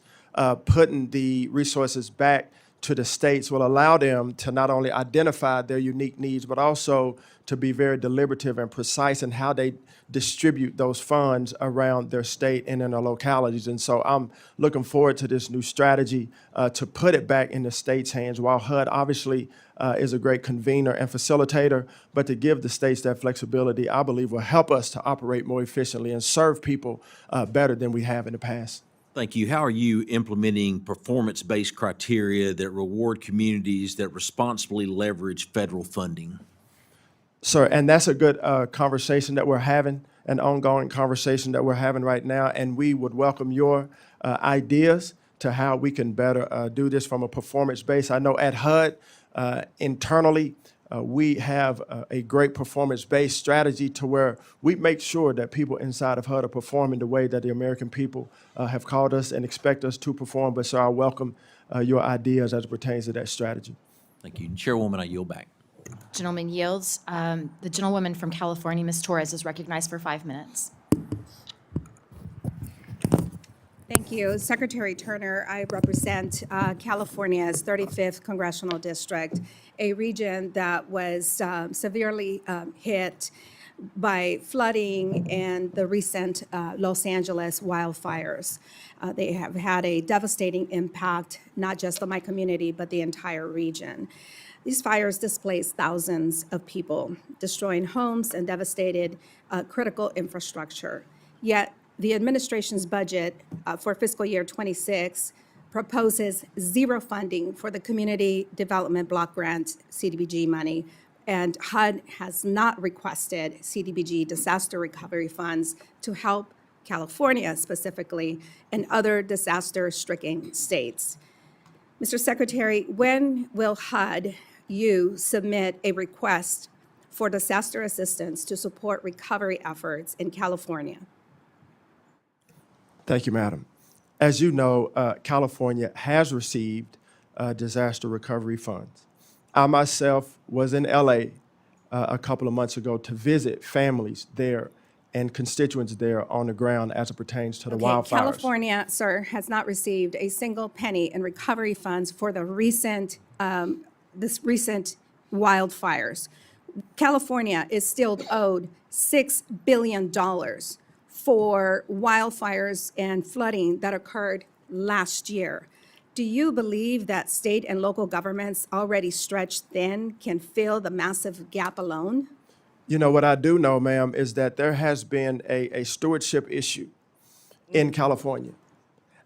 putting the resources back to the states will allow them to not only identify their unique needs, but also to be very deliberative and precise in how they distribute those funds around their state and in their localities. And so I'm looking forward to this new strategy to put it back in the state's hands, while HUD obviously is a great convener and facilitator, but to give the states that flexibility, I believe will help us to operate more efficiently and serve people better than we have in the past. Thank you. How are you implementing performance-based criteria that reward communities that responsibly leverage federal funding? Sir, and that's a good conversation that we're having, an ongoing conversation that we're having right now, and we would welcome your ideas to how we can better do this from a performance base. I know at HUD, internally, we have a great performance-based strategy to where we make sure that people inside of HUD are performing the way that the American people have called us and expect us to perform. But, sir, I welcome your ideas as it pertains to that strategy. Thank you. Chairwoman, I yield back. Gentleman yields. The gentlewoman from California, Ms. Torres, is recognized for 5 minutes. Thank you. Secretary Turner, I represent California's 35th Congressional District, a region that was severely hit by flooding and the recent Los Angeles wildfires. They have had a devastating impact, not just on my community, but the entire region. These fires displaced thousands of people, destroying homes and devastated critical infrastructure. Yet, the administration's budget for fiscal year 26 proposes zero funding for the Community Development Block Grant CDBG money, and HUD has not requested CDBG disaster recovery funds to help California specifically and other disaster-stricken states. Mr. Secretary, when will HUD, you, submit a request for disaster assistance to support recovery efforts in California? Thank you, madam. As you know, California has received disaster recovery funds. I myself was in LA a couple of months ago to visit families there and constituents there on the ground as it pertains to the wildfires. California, sir, has not received a single penny in recovery funds for the recent wildfires. California is still owed $6 billion for wildfires and flooding that occurred last year. Do you believe that state and local governments already stretched thin can fill the massive gap alone? You know, what I do know, ma'am, is that there has been a stewardship issue in California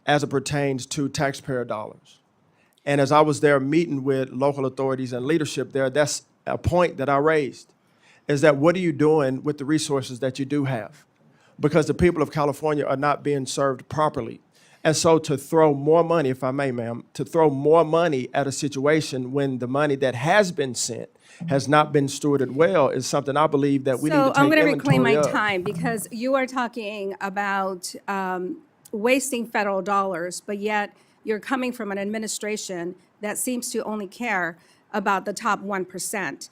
as it pertains to taxpayer dollars. And as I was there meeting with local authorities and leadership there, that's a point that I raised, is that what are you doing with the resources that you do have? Because the people of California are not being served properly. And so to throw more money, if I may, ma'am, to throw more money at a situation when the money that has been sent has not been stewarded well is something I believe that we need to take So I'm going to inventory reclaim my of. time because you are talking about wasting federal dollars, but yet you're coming from an administration that seems to only care about the top 1%.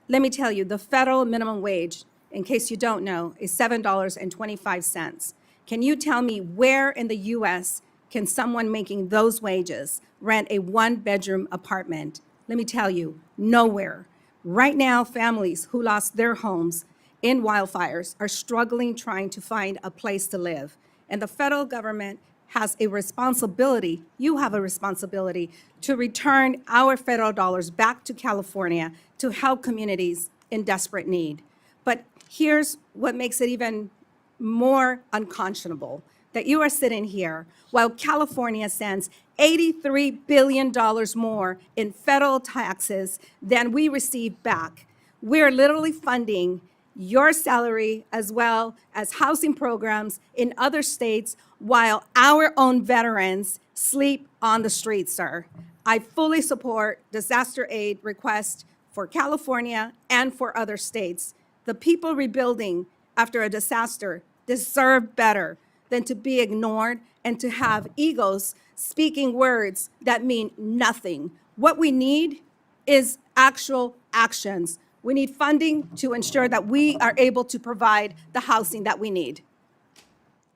Let me tell you, the federal minimum wage, in case you don't know, is $7.25. Can you tell me where in the U.S. can someone making those wages rent a one-bedroom apartment? Let me tell you, nowhere. Right now, families who lost their homes in wildfires are struggling trying to find a place to live. And the federal government has a responsibility, you have a responsibility, to return our federal dollars back to California to help communities in desperate need. But here's what makes it even more unconscionable, that you are sitting here while California sends $83 billion more in federal taxes than we receive back. We're literally funding your salary as well as housing programs in other states while our own veterans sleep on the streets, sir. I fully support disaster aid requests for California and for other states. The people rebuilding after a disaster deserve better than to be ignored and to have egos speaking words that mean nothing. What we need is actual actions. We need funding to ensure that we are able to provide the housing that we need.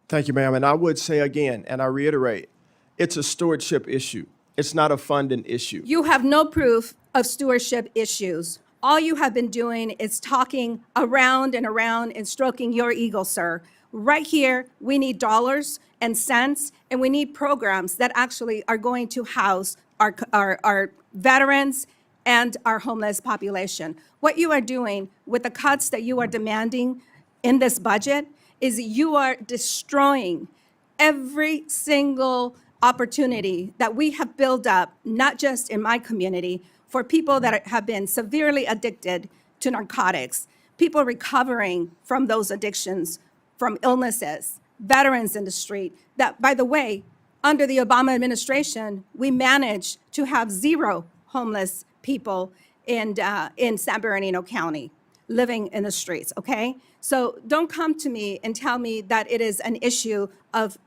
Thank you, ma'am. And I would say again, and I reiterate, it's a stewardship issue. It's not a funding issue. You have no proof of stewardship issues. All you have been doing is talking around and stroking your ego, sir. Right here, we need dollars and cents, and we need programs that actually are going to house our veterans and our homeless population. What you are doing with the cuts that you are demanding in this budget is you are destroying every single opportunity that we have built up, not just in my community, for people that have been severely addicted to narcotics, people recovering from those addictions, from illnesses, veterans in the street. That, by the way, under the Obama administration, we managed to have 0 homeless people in San Bernardino County living in the streets, okay? So don't come to me and tell me that it is an issue of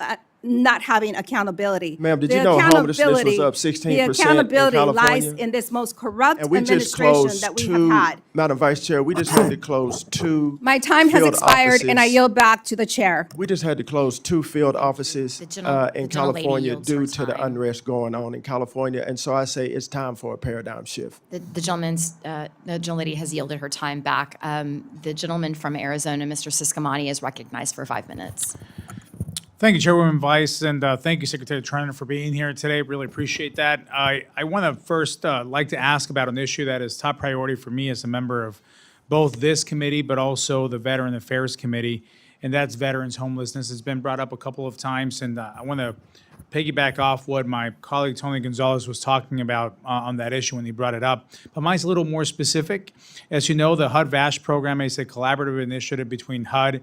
not having accountability. Ma'am, did The you know homelessness was accountability- up 16% The in accountability lies California? in this most corrupt And we just administration closed that we 2, have had. Madam Vice Chair, we just had to close 2 My time has field expired, and I offices. yield back to the chair. We just had to close 2 field offices the in gentlelady California yields her due to the time. unrest going on in California. And so I say it's time for a paradigm shift. The gentlelady has yielded her time back. The gentleman from Arizona, Mr. Subcommittee, is recognized for 5 minutes. Thank you, Chairwoman Vice, and thank you, Secretary Turner, for being here today. Really appreciate that. I want to first like to ask about an issue that is top priority for me as a member of both this committee, but also the Veteran Affairs Committee, and that's veterans homelessness. It's been brought up a couple of times, and I want to piggyback off what my colleague Tony Gonzalez was talking about on that issue when he brought it up. But mine's a little more specific. As you know, the HUD-VASH program is a collaborative initiative between HUD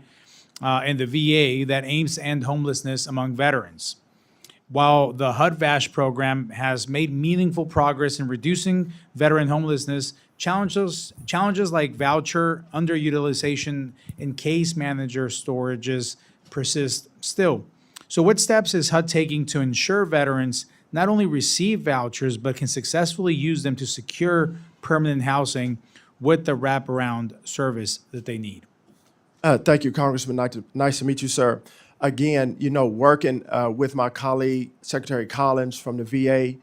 and the VA that aims to end homelessness among veterans. While the HUD-VASH program has made meaningful progress in reducing veteran homelessness, challenges like voucher underutilization and case manager storages persist still. So what steps is HUD taking to ensure veterans not only receive vouchers, but can successfully use them to secure permanent housing with the wraparound service that they need? Thank you, Congressman. Nice to meet you, sir. Again, you know, working with my colleague, Secretary Collins from the VA,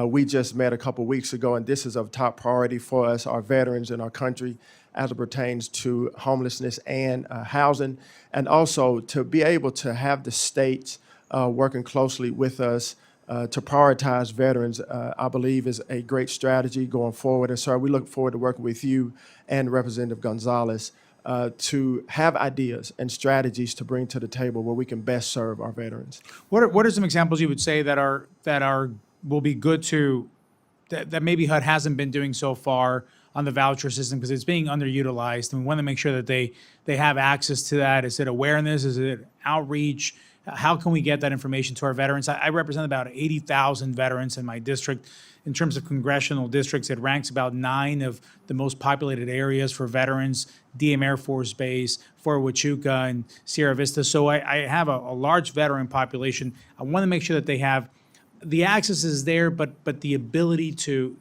we just met a couple weeks ago, and this is of top priority for us, our veterans in our country, as it pertains to homelessness and housing, and also to be able to have the states working closely with us to prioritize veterans, I believe is a great strategy going forward. And sir, we look forward to working with you and Representative Gonzalez to have ideas and strategies to bring to the table where we can best serve our veterans. What are some examples you would say that will be good to that maybe HUD hasn't been doing so far on the voucher system because it's being underutilized, and we want to make sure that they have access to that? Is it awareness? Is it outreach? How can we get that information to our veterans? I represent about 80,000 veterans in my district. In terms of congressional districts, it ranks about 9 of the most populated areas for veterans, DM Air Force Base, Fort Huachuca, and Sierra Vista. So I have a large veteran population. I want to make sure that they have the access is there, but the ability to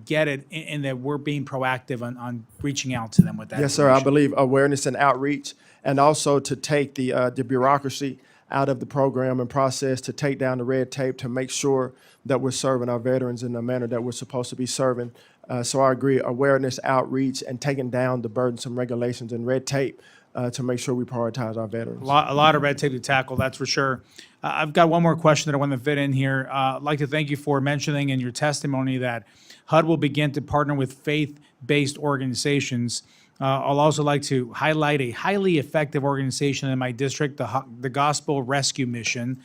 get it, and that we're being proactive on reaching out to them with that. Yes, sir. I information. believe awareness and outreach, and also to take the bureaucracy out of the program and process, to take down the red tape, to make sure that we're serving our veterans in the manner that we're supposed to be serving. So I agree, awareness, outreach, and taking down the burdensome regulations and red tape to make sure we prioritize our veterans. A lot of red tape to tackle, that's for sure. I've got one more question that I want to fit in here. I'd like to thank you for mentioning in your testimony that HUD will begin to partner with faith-based organizations. I'll also like to highlight a highly effective organization in my district, the Gospel Rescue Mission.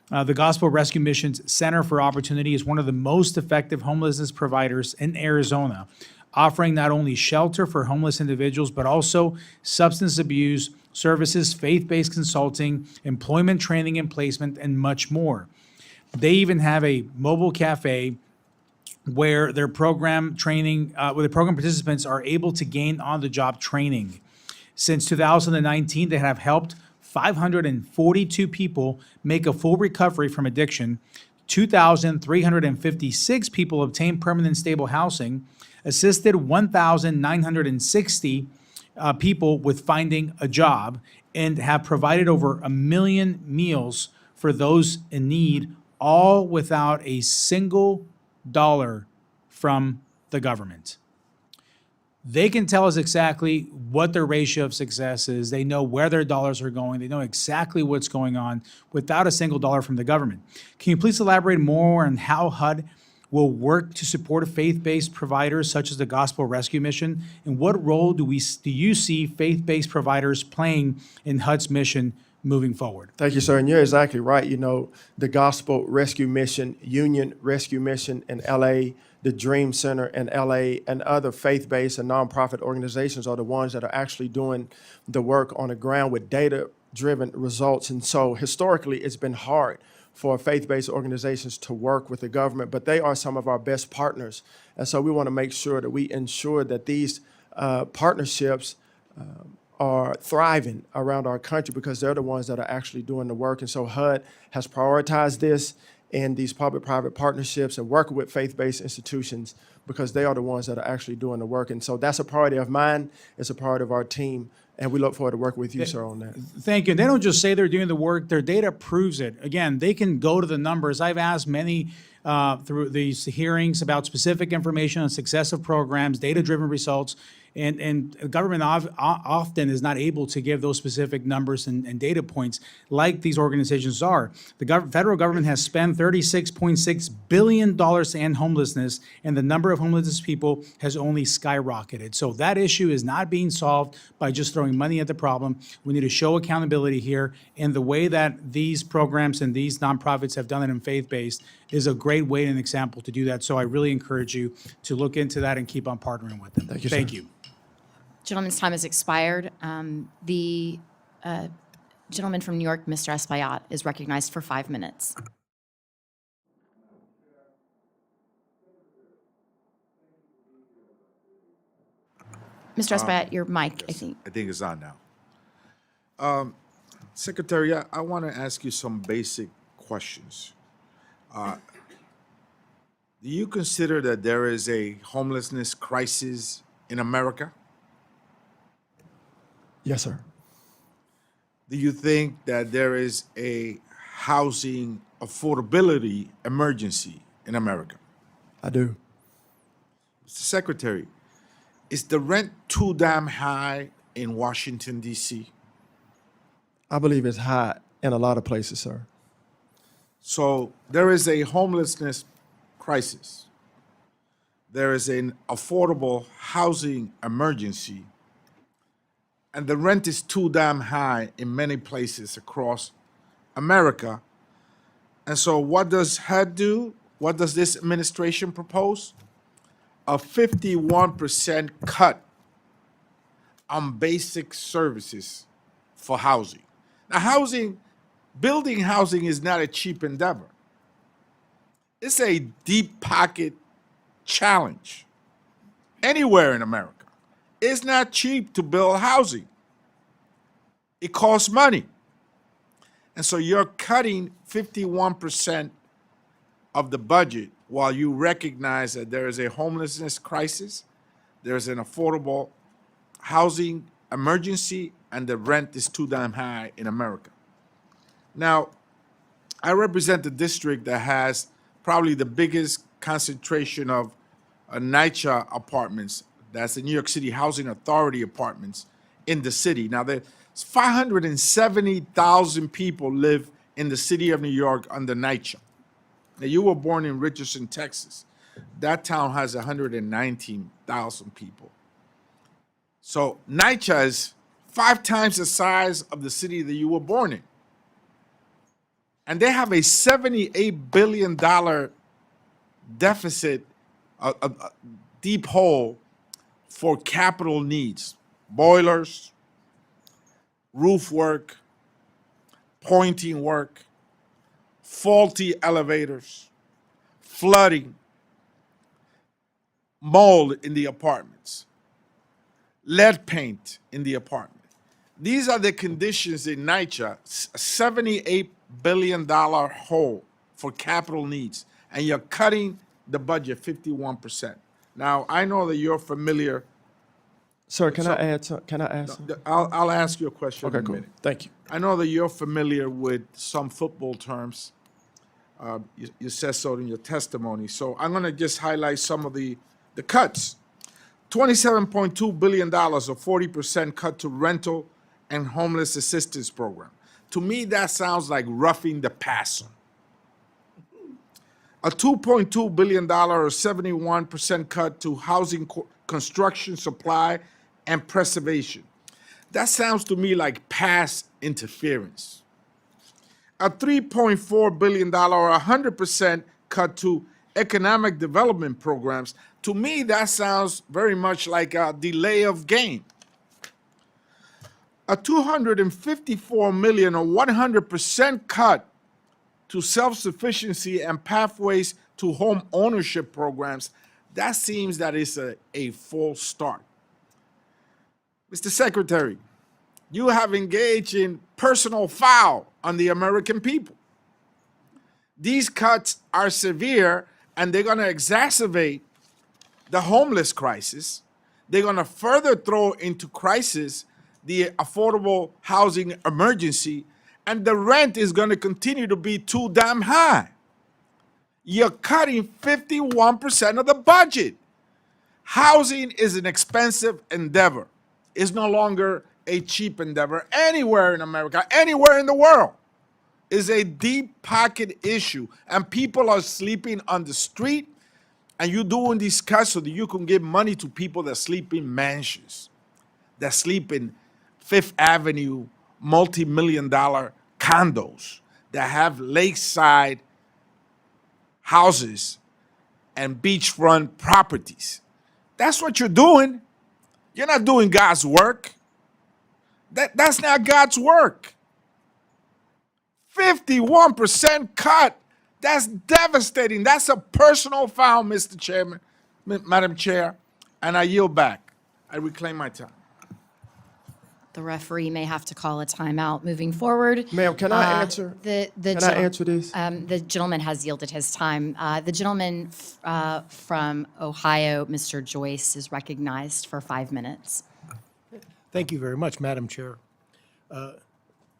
The Gospel Rescue Mission's Center for Opportunity is one of the most effective homelessness providers in Arizona, offering not only shelter for homeless individuals, but also substance abuse services, faith-based consulting, employment training and placement, and much more. They even have a mobile cafe where their program participants are able to gain on-the-job training. Since 2019, they have helped 542 people make a full recovery from addiction, 2,356 people obtain permanent stable housing, assisted 1,960 people with finding a job, and have provided over 1 million meals for those in need, all without a single dollar from the government. They can tell us exactly what their ratio of success is. They know where their dollars are going. They know exactly what's going on without a single dollar from the government. Can you please elaborate more on how HUD will work to support faith-based providers such as the Gospel Rescue Mission? And what role do you see faith-based providers playing in HUD's mission moving forward? Thank you, sir. And you're exactly right. You know, the Gospel Rescue Mission, Union Rescue Mission in LA, the Dream Center in LA, and other faith-based and nonprofit organizations are the ones that are actually doing the work on the ground with data-driven results. And so historically, it's been hard for faith-based organizations to work with the government, but they are some of our best partners. And so we want to make sure that we ensure that these partnerships are thriving around our country because they're the ones that are actually doing the work. And so HUD has prioritized this in these public-private partnerships and working with faith-based institutions because they are the ones that are actually doing the work. And so that's a priority of mine. It's a priority of our team. And we look forward to working with you, sir, on that. Thank you. They don't just say they're doing the work, their data proves it. Again, they can go to the numbers. I've asked many through these hearings about specific information on success of programs, data-driven results, and the government often is not able to give those specific numbers and data points like these organizations are. The federal government has spent $36.6 billion to end homelessness, and the number of homeless people has only skyrocketed. So that issue is not being solved by just throwing money at the problem. We need to show accountability here, and the way that these programs and these nonprofits have done it in faith-based is a great way and example to do that. So I really encourage you to look into that and keep on partnering with them. Thank you, Thank sir. you. Gentleman's time has expired. The gentleman from New York, Mr. Espaillat, is recognized for 5 minutes. Mr. Espaillat, your mic, I think. I think it's on now. Secretary, I want to ask you some basic questions. Do you consider that there is a homelessness crisis in America? Yes, sir. Do you think that there is a housing affordability emergency in America? I do. Mr. Secretary, is the rent too damn high in Washington, D.C.? I believe it's high in a lot of places, sir. So there is a homelessness crisis. There is an affordable housing emergency, and the rent is too damn high in many places across America. And so what does HUD do? What does this administration propose? A 51% cut on basic services for housing. Now, building housing is not a cheap endeavor. It's a deep pocket challenge anywhere in America. It's not cheap to build housing. It costs money. And so you're cutting 51% of the budget while you recognize that there is a homelessness crisis, there's an affordable housing emergency, and the rent is too damn high in America. Now, I represent a district that has probably the biggest concentration of NYCHA apartments. That's the New York City Housing Authority apartments in the city. Now, there's 570,000 people live in the city of New York under NYCHA. Now, you were born in Richardson, Texas. That town has 119,000 people. So NYCHA is 5 times the size of the city that you were born in. And they have a $78 billion deficit, a deep hole for capital needs, boilers, roof work, pointing work, faulty elevators, flooding, mold in the apartments, lead paint in the apartment. These are the conditions in NYCHA, a $78 billion hole for capital needs, and you're cutting the budget 51%. Now, I know that you're familiar. Sir, can I add something? I'll ask you a question Okay, in a cool. minute. Thank you. I know that you're familiar with some football terms. You said so in your testimony. So I'm going to just highlight some of the cuts. $27.2 billion, a 40% cut to rental and homeless assistance program. To me, that sounds like roughing the passer. A $2.2 billion, or 71% cut to housing construction, supply, and preservation. That sounds to me like past interference. A $3.4 billion, or 100% cut to economic development programs. To me, that sounds very much like a delay of game. A $254 million, or 100% cut to self-sufficiency and pathways to home ownership programs. That seems that is a false start. Mr. Secretary, you have engaged in personal foul on the American people. These cuts are severe, and they're going to exacerbate the homeless crisis. They're going to further throw into crisis the affordable housing emergency, and the rent is going to continue to be too damn high. You're cutting 51% of the budget. Housing is an expensive endeavor. It's no longer a cheap endeavor anywhere in America, anywhere in the world. It's a deep pocket issue, and people are sleeping on the street, and you're doing these cuts so that you can give money to people that sleep in mansions, that sleep in Fifth Avenue multi-million-dollar condos, that have lakeside houses and beachfront properties. That's what you're doing. You're not doing God's work. That's not God's work. 51% cut. That's devastating. That's a personal foul, Mr. Chairman, Madam Chair, and I yield back. I reclaim my time. The referee may have to call a timeout moving forward. Ma'am, can I answer? Can I answer this? The gentleman has yielded his time. The gentleman from Ohio, Mr. Joyce, is recognized for 5 minutes. Thank you very much, Madam Chair.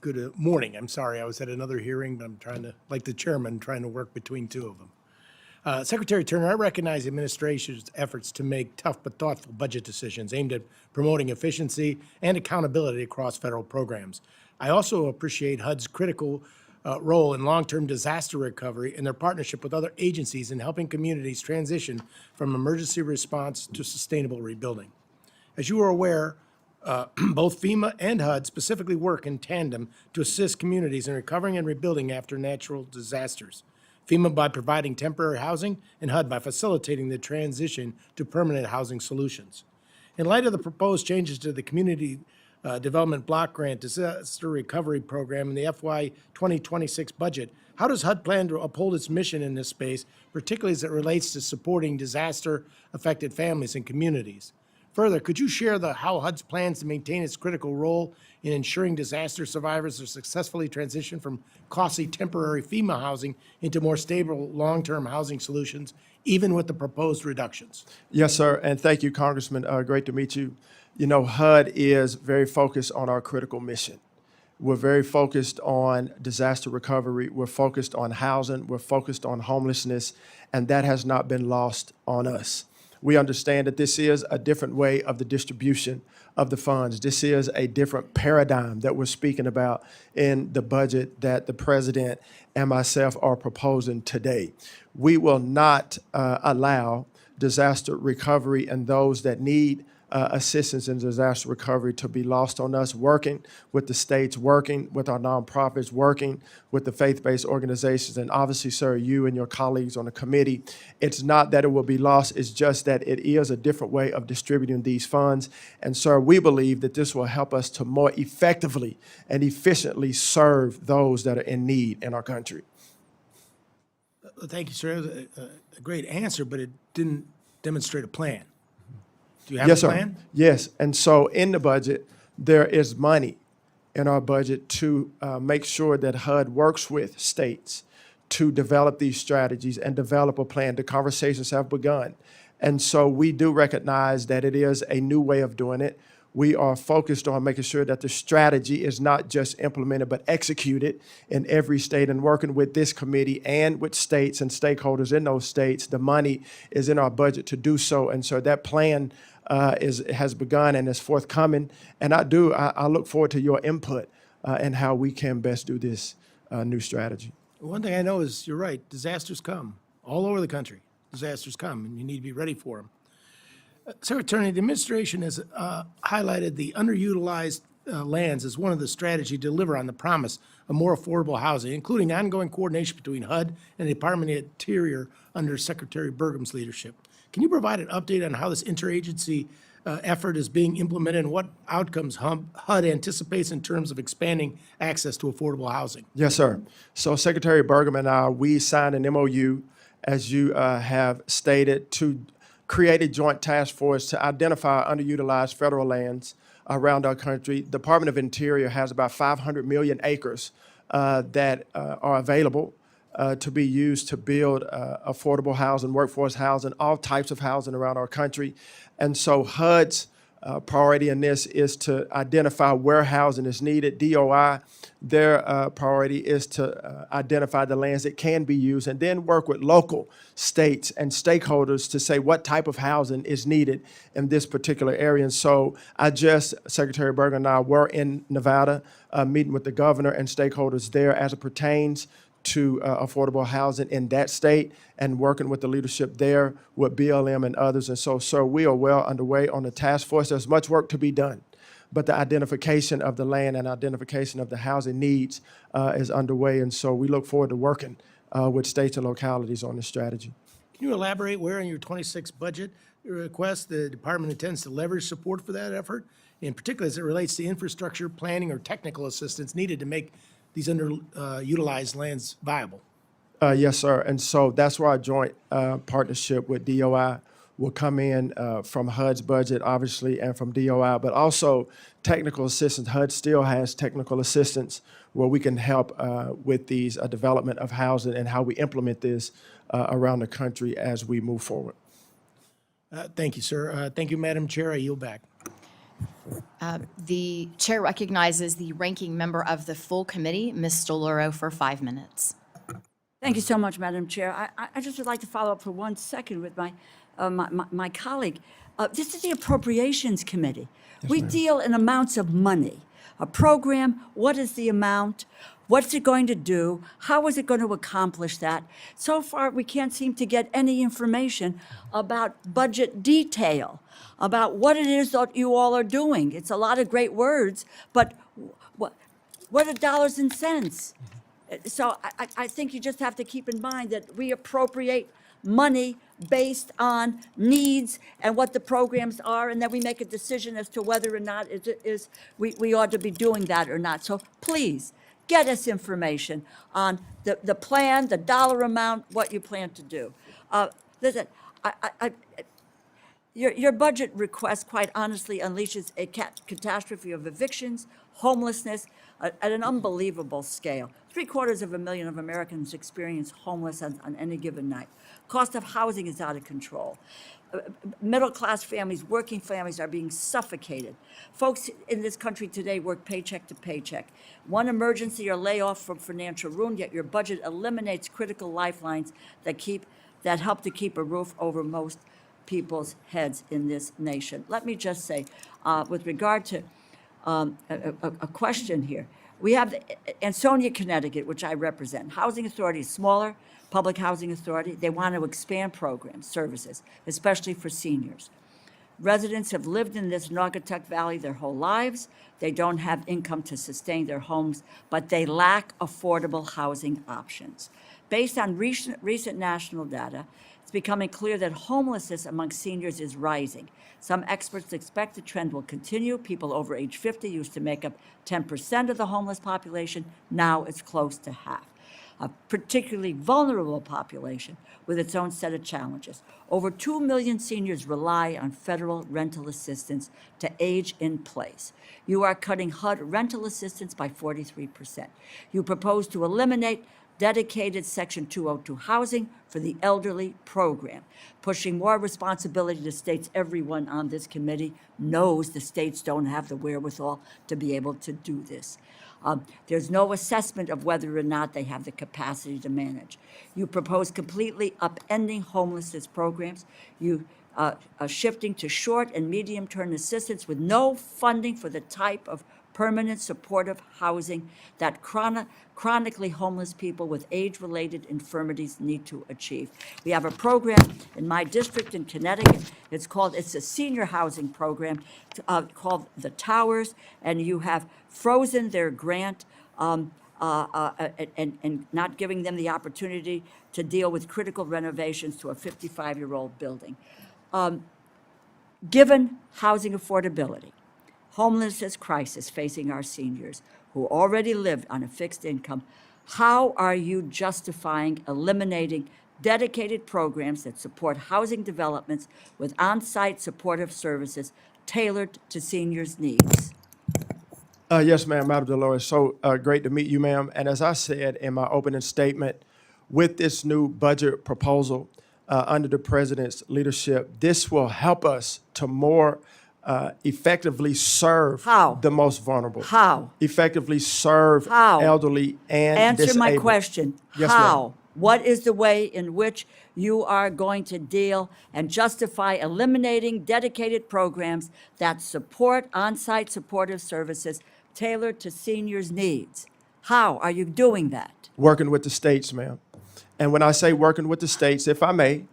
Good morning. I'm sorry, I was at another hearing, but I'm trying to, like the chairman, trying to work between two of them. Secretary Turner, I recognize the administration's efforts to make tough but thoughtful budget decisions aimed at promoting efficiency and accountability across federal programs. I also appreciate HUD's critical role in long-term disaster recovery and their partnership with other agencies in helping communities transition from emergency response to sustainable rebuilding. As you are aware, both FEMA and HUD specifically work in tandem to assist communities in recovering and rebuilding after natural disasters. FEMA by providing temporary housing, and HUD by facilitating the transition to permanent housing solutions. In light of the proposed changes to the Community Development Block Grant Disaster Recovery Program in the FY 2026 budget, how does HUD plan to uphold its mission in this space, particularly as it relates to supporting disaster-affected families and communities? Further, could you share how HUD's plans to maintain its critical role in ensuring disaster survivors are successfully transitioned from costly temporary FEMA housing into more stable long-term housing solutions, even with the proposed reductions? Yes, sir, and thank you, Congressman. Great to meet you. You know, HUD is very focused on our critical mission. We're very focused on disaster recovery. We're focused on housing. We're focused on homelessness, and that has not been lost on us. We understand that this is a different way of the distribution of the funds. This is a different paradigm that we're speaking about in the budget that the president and myself are proposing today. We will not allow disaster recovery and those that need assistance in disaster recovery to be lost on us, working with the states, working with our nonprofits, working with the faith-based organizations, and obviously, sir, you and your colleagues on the committee. It's not that it will be lost, it's just that it is a different way of distributing these funds. And sir, we believe that this will help us to more effectively and efficiently serve those that are in need in our country. Thank you, sir. That was a great answer, but it didn't demonstrate a plan. Do you have Yes, a sir. plan? Yes, and so in the budget, there is money in our budget to make sure that HUD works with states to develop these strategies and develop a plan. The conversations have begun. And so we do recognize that it is a new way of doing it. we are focused on making sure that the strategy is not just implemented, but executed in every state, and working with this committee and with states and stakeholders in those states. The money is in our budget to do so. And so that plan has begun and is forthcoming. And I look forward to your input and how we can best do this new strategy. One thing I know is you're right. Disasters come all over the country. Disasters come, and you need to be ready for them. Secretary, the administration has highlighted the underutilized lands as one of the strategies to deliver on the promise of more affordable housing, including ongoing coordination between HUD and the Department of Interior under Secretary Burgum's leadership. Can you provide an update on how this interagency effort is being implemented and what outcomes HUD anticipates in terms of expanding access to affordable housing? Yes, sir. So Secretary Burgum and I, we signed an MOU, as you have stated, to create a joint task force to identify underutilized federal lands around our country. Department of Interior has about 500 million acres that are available to be used to build affordable housing, workforce housing, all types of housing around our country. And so HUD's priority in this is to identify where housing is needed. DOI, their priority is to identify the lands that can be used, and then work with local states and stakeholders to say what type of housing is needed in this particular area. And so Secretary Burgum and I were in Nevada, meeting with the governor and stakeholders there as it pertains to affordable housing in that state, and working with the leadership there with BLM and others. And so, sir, we are well underway on the task force. There's much work to be done, but the identification of the land and identification of the housing needs is underway. And so we look forward to working with states and localities on this strategy. Can you elaborate where in your 26 budget request the department intends to leverage support for that effort, in particular as it relates to infrastructure, planning, or technical assistance needed to make these underutilized lands viable? Yes, sir. And so that's where our joint partnership with DOI will come in from HUD's budget, obviously, and from DOI, but also technical assistance. HUD still has technical assistance where we can help with these development of housing and how we implement this around the country as we move forward. Thank you, sir. Thank you, Madam Chair. I yield back. The chair recognizes the ranking member of the full committee, Ms. Stoloro, for 5 minutes. Thank you so much, Madam Chair. I just would like to follow up for 1 second with my colleague. This is the Appropriations Committee. We deal in amounts of money. A program, what is the amount? What's it going to do? How is it going to accomplish that? So far, we can't seem to get any information about budget detail, about what it is that you all are doing. It's a lot of great words, but what are dollars and cents? So I think you just have to keep in mind that we appropriate money based on needs and what the programs are, and then we make a decision as to whether or not we ought to be doing that or not. So please, get us information on the plan, the dollar amount, what you plan to do. Listen, your budget request, quite honestly, unleashes a catastrophe of evictions, homelessness, at an unbelievable scale. 750,000 of Americans experience homelessness on any given night. Cost of housing is out of control. Middle-class families, working families are being suffocated. Folks in this country today work paycheck to paycheck. One emergency or layoff from financial ruin, yet your budget eliminates critical lifelines that help to keep a roof over most people's heads in this nation. Let me just say, with regard to a question here, we have Ansonia, Connecticut, which I represent. Housing Authority is smaller, public housing authority. They want to expand programs, services, especially for seniors. Residents have lived in this Naugatuck Valley their whole lives. They don't have income to sustain their homes, but they lack affordable housing options. Based on recent national data, it's becoming clear that homelessness among seniors is rising. Some experts expect the trend will continue. People over age 50 used to make up 10% of the homeless population. Now it's close to half. A particularly vulnerable population with its own set of challenges. Over 2 million seniors rely on federal rental assistance to age in place. You are cutting HUD rental assistance by 43%. You propose to eliminate dedicated Section 202 housing for the elderly program, pushing more responsibility to states. Everyone on this committee knows the states don't have the wherewithal to be able to do this. There's no assessment of whether or not they have the capacity to manage. You propose completely upending homelessness programs. You shifting to short and medium-term assistance with no funding for the type of permanent supportive housing that chronically homeless people with age-related infirmities need to achieve. We have a program in my district in Connecticut. It's a senior housing program called the Towers, and you have frozen their grant and not giving them the opportunity to deal with critical renovations to a 55-year-old building. Given housing affordability, homelessness crisis facing our seniors who already live on a fixed income, how are you justifying eliminating dedicated programs that support housing developments with on-site supportive services tailored to seniors' needs? Yes, ma'am, Madam Dolores. So great to meet you, ma'am. And as I said in my opening statement, with this new budget proposal under the president's leadership, this will help us to more effectively serve How? the most vulnerable. How? Effectively serve How? elderly and Answer disabled. my question. Yes, ma'am. How? What is the way in which you are going to deal and justify eliminating dedicated programs that support on-site supportive services tailored to seniors' needs? How are you doing that? Working with the states, ma'am. And when I say working with the states, if I may,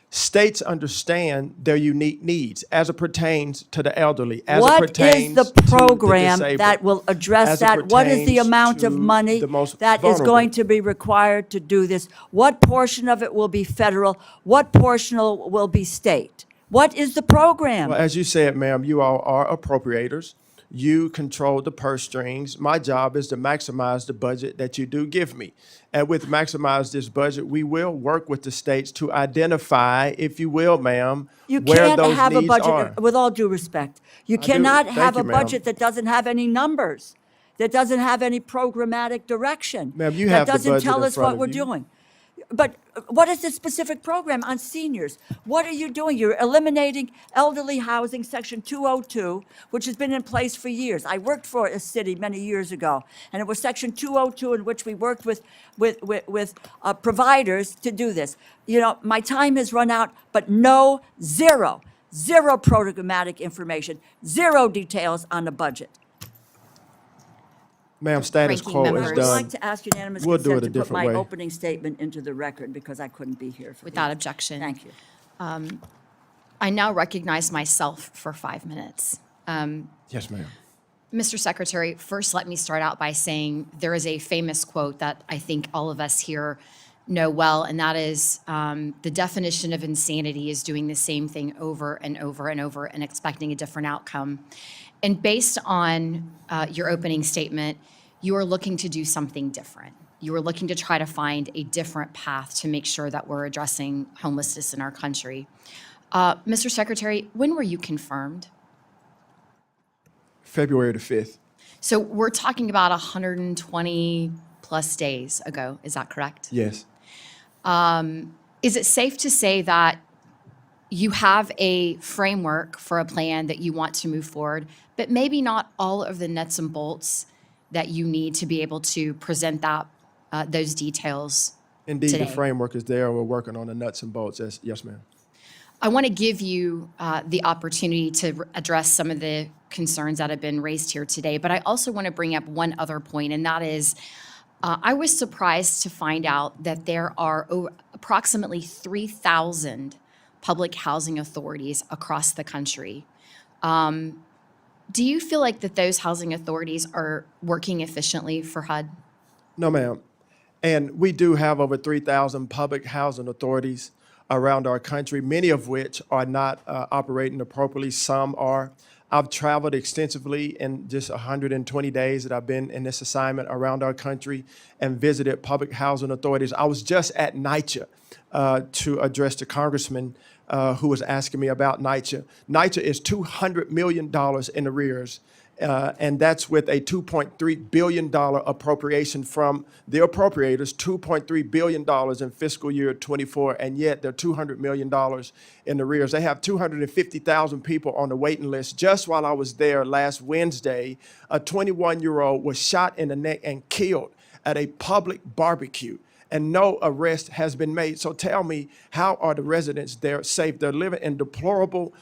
states understand their unique needs as it pertains to the elderly, as it What is pertains the to the program disabled, that will address as it that? What is the pertains amount of to money the most that is vulnerable. going to be required to do this? What portion of it will be federal? What portion will be state? What is the program? Well, as you said, ma'am, you all are appropriators. You control the purse strings. My job is to maximize the budget that you do give me. And with maximize this budget, we will work with the states to identify, if you will, ma'am, You where can't those have a needs budget, are. with all due respect, you do. cannot Thank have you, a ma'am. budget that doesn't have any numbers, that doesn't have any programmatic direction. Ma'am, you have the That doesn't budget tell in us front what of we're you. doing. But what is the specific program on seniors? What are you doing? You're eliminating elderly housing, Section 202, which has been in place for years. I worked for a city many years ago, and it was Section 202 in which we worked with providers to do this. You know, my time has run out, but zero programmatic information, zero details on the budget. Ma'am, status Ranking quo members. is I would done. like to ask unanimous We'll do it consent a to put different my way. opening statement into the record because I couldn't be here for Without the- objection. Thank you. I now recognize myself for 5 minutes. Yes, ma'am. Mr. Secretary, first let me start out by saying there is a famous quote that I think all of us here know well, and that is the definition of insanity is doing the same thing over and over and over and expecting a different outcome. And based on your opening statement, you are looking to do something different. You are looking to try to find a different path to make sure that we're addressing homelessness in our country. Mr. Secretary, when were you confirmed? February the 5th. So we're talking about 120 plus days ago, is that correct? Yes. Is it safe to say that you have a framework for a plan that you want to move forward, but maybe not all of the nuts and bolts that you need to be able to present that those details Indeed, today? the framework is there. We're working on the nuts and bolts. Yes, ma'am. I want to give you the opportunity to address some of the concerns that have been raised here today, but I also want to bring up one other point, and that is I was surprised to find out that there are approximately 3,000 public housing authorities across the country. Do you feel like that those housing authorities are working efficiently for HUD? No, ma'am. And we do have over 3,000 public housing authorities around our country, many of which are not operating appropriately. Some are. I've traveled extensively in just 120 days that I've been in this assignment around our country and visited public housing authorities. I was just at NYCHA to address the congressman who was asking me about NYCHA. NYCHA is $200 million in arrears, And that's with a $2.3 billion appropriation from the appropriators, $2.3 billion in fiscal year '24, and yet they're $200 million in arrears. They have 250,000 people on the waiting list. Just while I was there last Wednesday, a 21-year-old was shot in the neck and killed at a public barbecue, and no arrest has been made. So tell me, how are the residents there safe? They're living in deplorable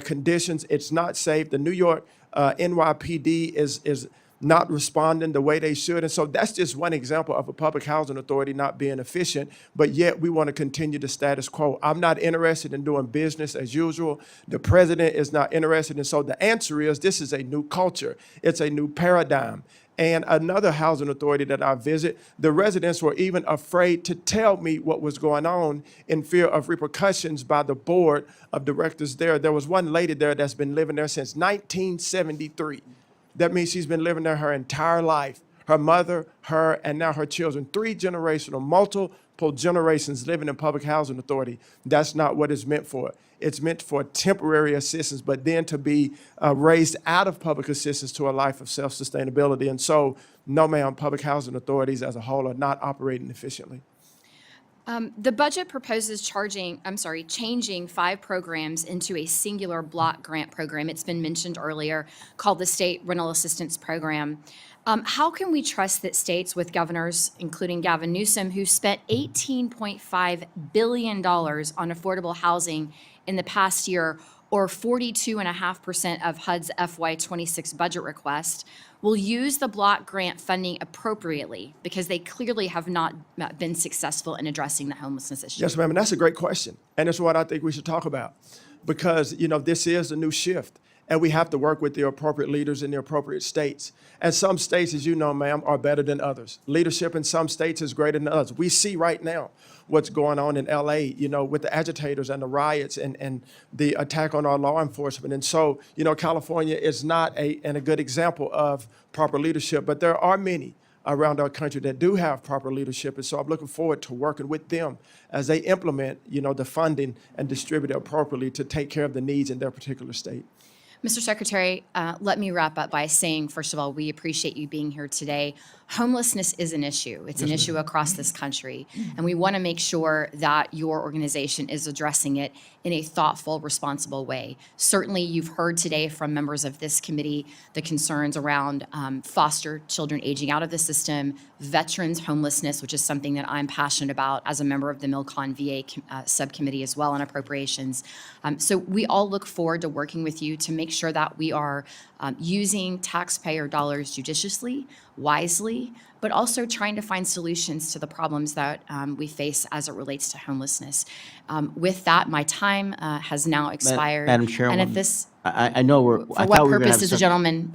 conditions. It's not safe. The New York NYPD is not responding the way they should. And so that's just one example of a public housing authority not being efficient, but yet we want to continue the status quo. I'm not interested in doing business as usual. The president is not interested. And so the answer is, this is a new culture. It's a new paradigm. And another housing authority that I visit, the residents were even afraid to tell me what was going on in fear of repercussions by the board of directors there. There was one lady there that's been living there since 1973. That means she's been living there her entire life. Her mother, her, and now her children, 3 generational, multiple generations living in public housing authority. That's not what it's meant for. It's meant for temporary assistance, but then to be raised out of public assistance to a life of self-sustainability. And so, no, ma'am, public housing authorities as a whole are not operating efficiently. The budget proposes changing 5 programs into a singular block grant program. It's been mentioned earlier, called the State Rental Assistance Program. How can we trust that states with governors, including Gavin Newsom, who spent $18.5 billion on affordable housing in the past year, or 42.5% of HUD's FY26 budget request, will use the block grant funding appropriately, because they clearly have not been successful in addressing the homelessness issue? Yes, ma'am, and that's a great question. And it's what I think we should talk about, because, this is a new shift. And we have to work with the appropriate leaders in the appropriate states. And some states, as you know, ma'am, are better than others. Leadership in some states is greater than others. We see right now what's going on in LA, with the agitators and the riots and the attack on our law enforcement. And so, California is not a good example of proper leadership, but there are many around our country that do have proper leadership. And so I'm looking forward to working with them as they implement, the funding and distribute it appropriately to take care of the needs in their particular state. Mr. Secretary, let me wrap up by saying, first of all, we appreciate you being here today. Homelessness is an issue. It's an issue across this country, and we want to make sure that your organization is addressing it in a thoughtful, responsible way. Certainly, you've heard today from members of this committee the concerns around foster children aging out of the system, veterans homelessness, which is something that I'm passionate about as a member of the Milcon VA subcommittee as well on appropriations. So we all look forward to working with you to make sure that we are using taxpayer dollars judiciously, wisely, but also trying to find solutions to the problems that we face as it relates to homelessness. With that, my time has now expired. Madam Chairwoman, And at this, I know we're. for what purpose does the gentleman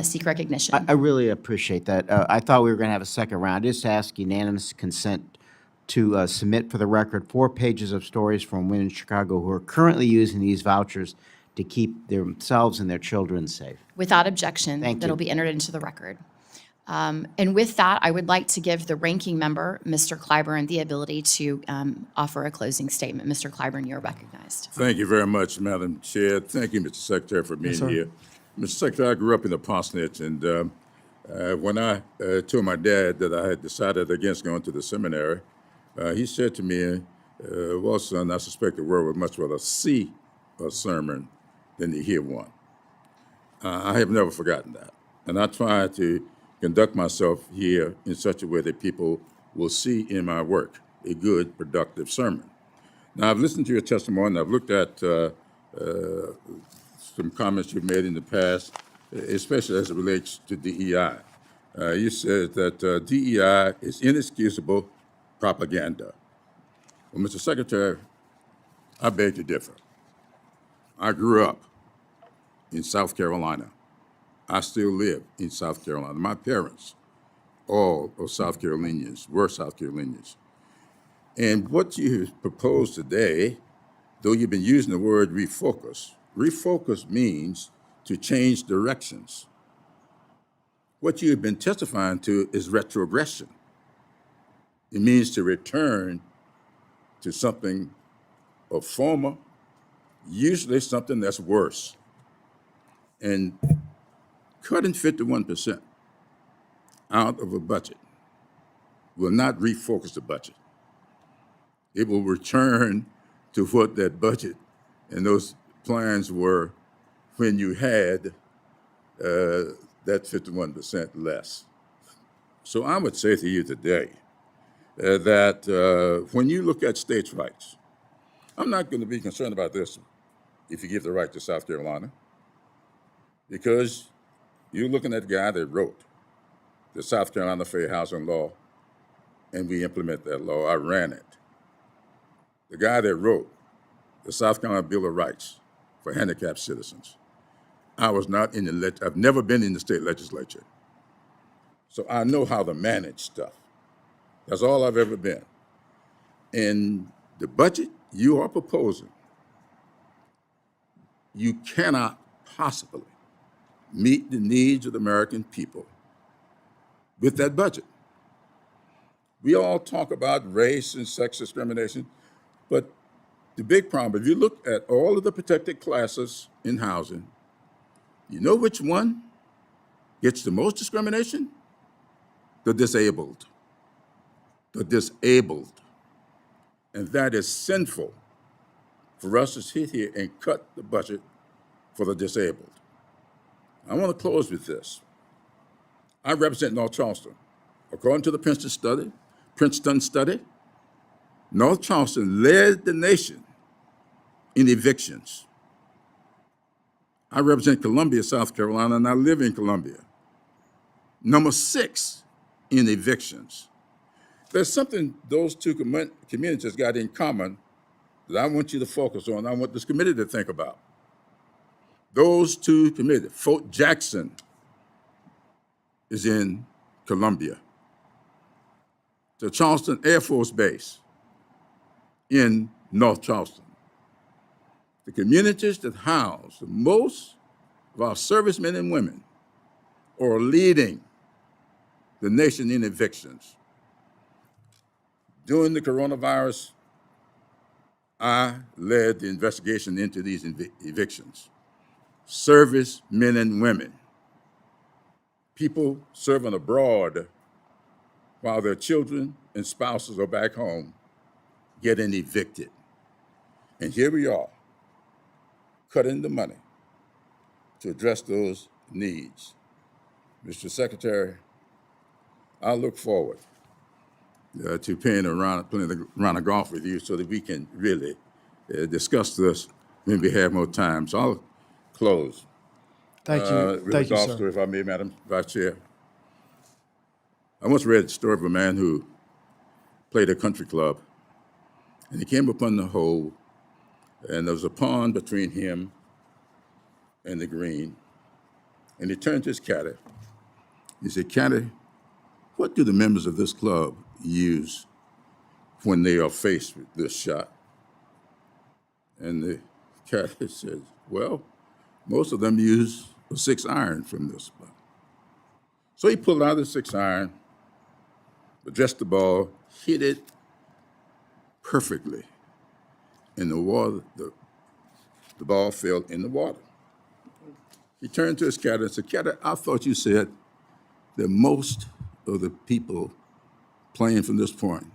seek recognition? I really appreciate that. I thought we were going to have a second round. I just ask unanimous consent to submit for the record 4 pages of stories from women in Chicago who are currently using these vouchers to keep themselves and their children safe. Without objection, Thank that'll you. be entered into the record. And with that, I would like to give the ranking member, Mr. Clyburn, the ability to offer a closing statement. Mr. Clyburn, you're recognized. Thank you very much, Madam Chair. Thank you, Mr. Secretary, for being here. Mr. Secretary, I grew up in the Parsonage, and when I told my dad that I had decided against going to the seminary, he said to me, well, son, I suspect the world would much rather see a sermon than to hear one. I have never forgotten that. And I try to conduct myself here in such a way that people will see in my work a good, productive sermon. Now, I've listened to your testimony, and I've looked at some comments you've made in the past, especially as it relates to DEI. You said that DEI is inexcusable propaganda. Well, Mr. Secretary, I beg to differ. I grew up in South Carolina. I still live in South Carolina. My parents, all of South Carolinians, were South Carolinians. And what you propose today, though you've been using the word refocus means to change directions. What you have been testifying to is retrogression. It means to return to something of former, usually something that's worse. And cutting 51% out of a budget will not refocus the budget. It will return to what that budget and those plans were when you had that 51% less. So I would say to you today that when you look at states' rights, I'm not going to be concerned about this if you give the right to South Carolina, because you're looking at the guy that wrote the South Carolina Fair Housing Law, and we implement that law. I ran it. The guy that wrote the South Carolina Bill of Rights for handicapped citizens. I was not in the I've never been in the state legislature. So I know how to manage stuff. That's all I've ever been. In the budget you are proposing, you cannot possibly meet the needs of the American people with that budget. We all talk about race and sex discrimination, but the big problem, if you look at all of the protected classes in housing, you know which one gets the most discrimination? The disabled. The disabled. And that is sinful for us to sit here and cut the budget for the disabled. I want to close with this. I represent North Charleston. According to the Princeton study, North Charleston led the nation in evictions. I represent Columbia, South Carolina, and I live in Columbia. Number 6 in evictions. There's something those two communities got in common that I want you to focus on. I want this committee to think about. Those two committees. Fort Jackson is in Columbia. The Charleston Air Force Base in North Charleston. The communities that house the most of our servicemen and women are leading the nation in evictions. During the coronavirus, I led the investigation into these evictions. Servicemen and women, people serving abroad while their children and spouses are back home, getting evicted. And here we are, cutting the money to address those needs. Mr. Secretary, I look forward to playing a round of golf with you so that we can really discuss this when we have more time. So I'll close. Thank you. With Thank a you, golf sir. story, if I may, Madam Vice Chair. I once read the story of a man who played a country club, and he came upon the hole, and there was a pond between him and the green, and he turned to his caddy. He said, "Caddy, what do the members of this club use when they are faced with this shot?" And the caddy said, "Well, most of them use a 6-iron from this spot." So he pulled out the 6-iron, addressed the ball, hit it perfectly. In the water, the ball fell in the water. He turned to his caddy and said, "Caddy, I thought you said that most of the people playing from this point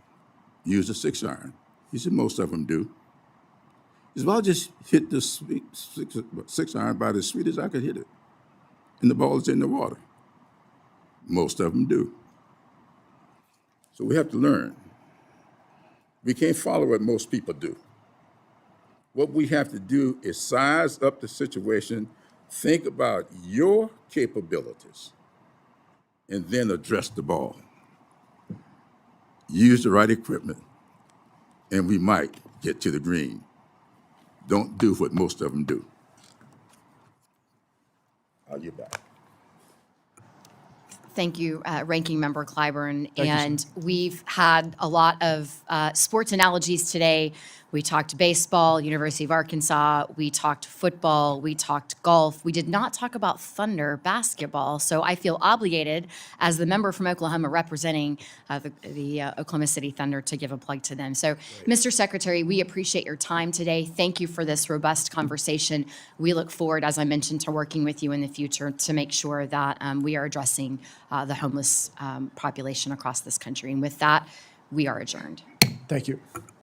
use a 6-iron. He said, "Most of them do." He said, "Well, I just hit the 6-iron about as sweet as I could hit it, and the ball is in the water." Most of them do. So we have to learn. We can't follow what most people do. What we have to do is size up the situation, think about your capabilities, and then address the ball. Use the right equipment, and we might get to the green. Don't do what most of them do. I'll get back. Thank you, Ranking Member Clyburn. And we've had a lot of sports analogies today. We talked baseball, University of Arkansas. We talked football. We talked golf. We did not talk about Thunder basketball. So I feel obligated, as the member from Oklahoma representing the Oklahoma City Thunder, to give a plug to them. So, Mr. Secretary, we appreciate your time today. Thank you for this robust conversation. We look forward, as I mentioned, to working with you in the future to make sure that we are addressing the homeless population across this country. And with that, we are adjourned. Thank you.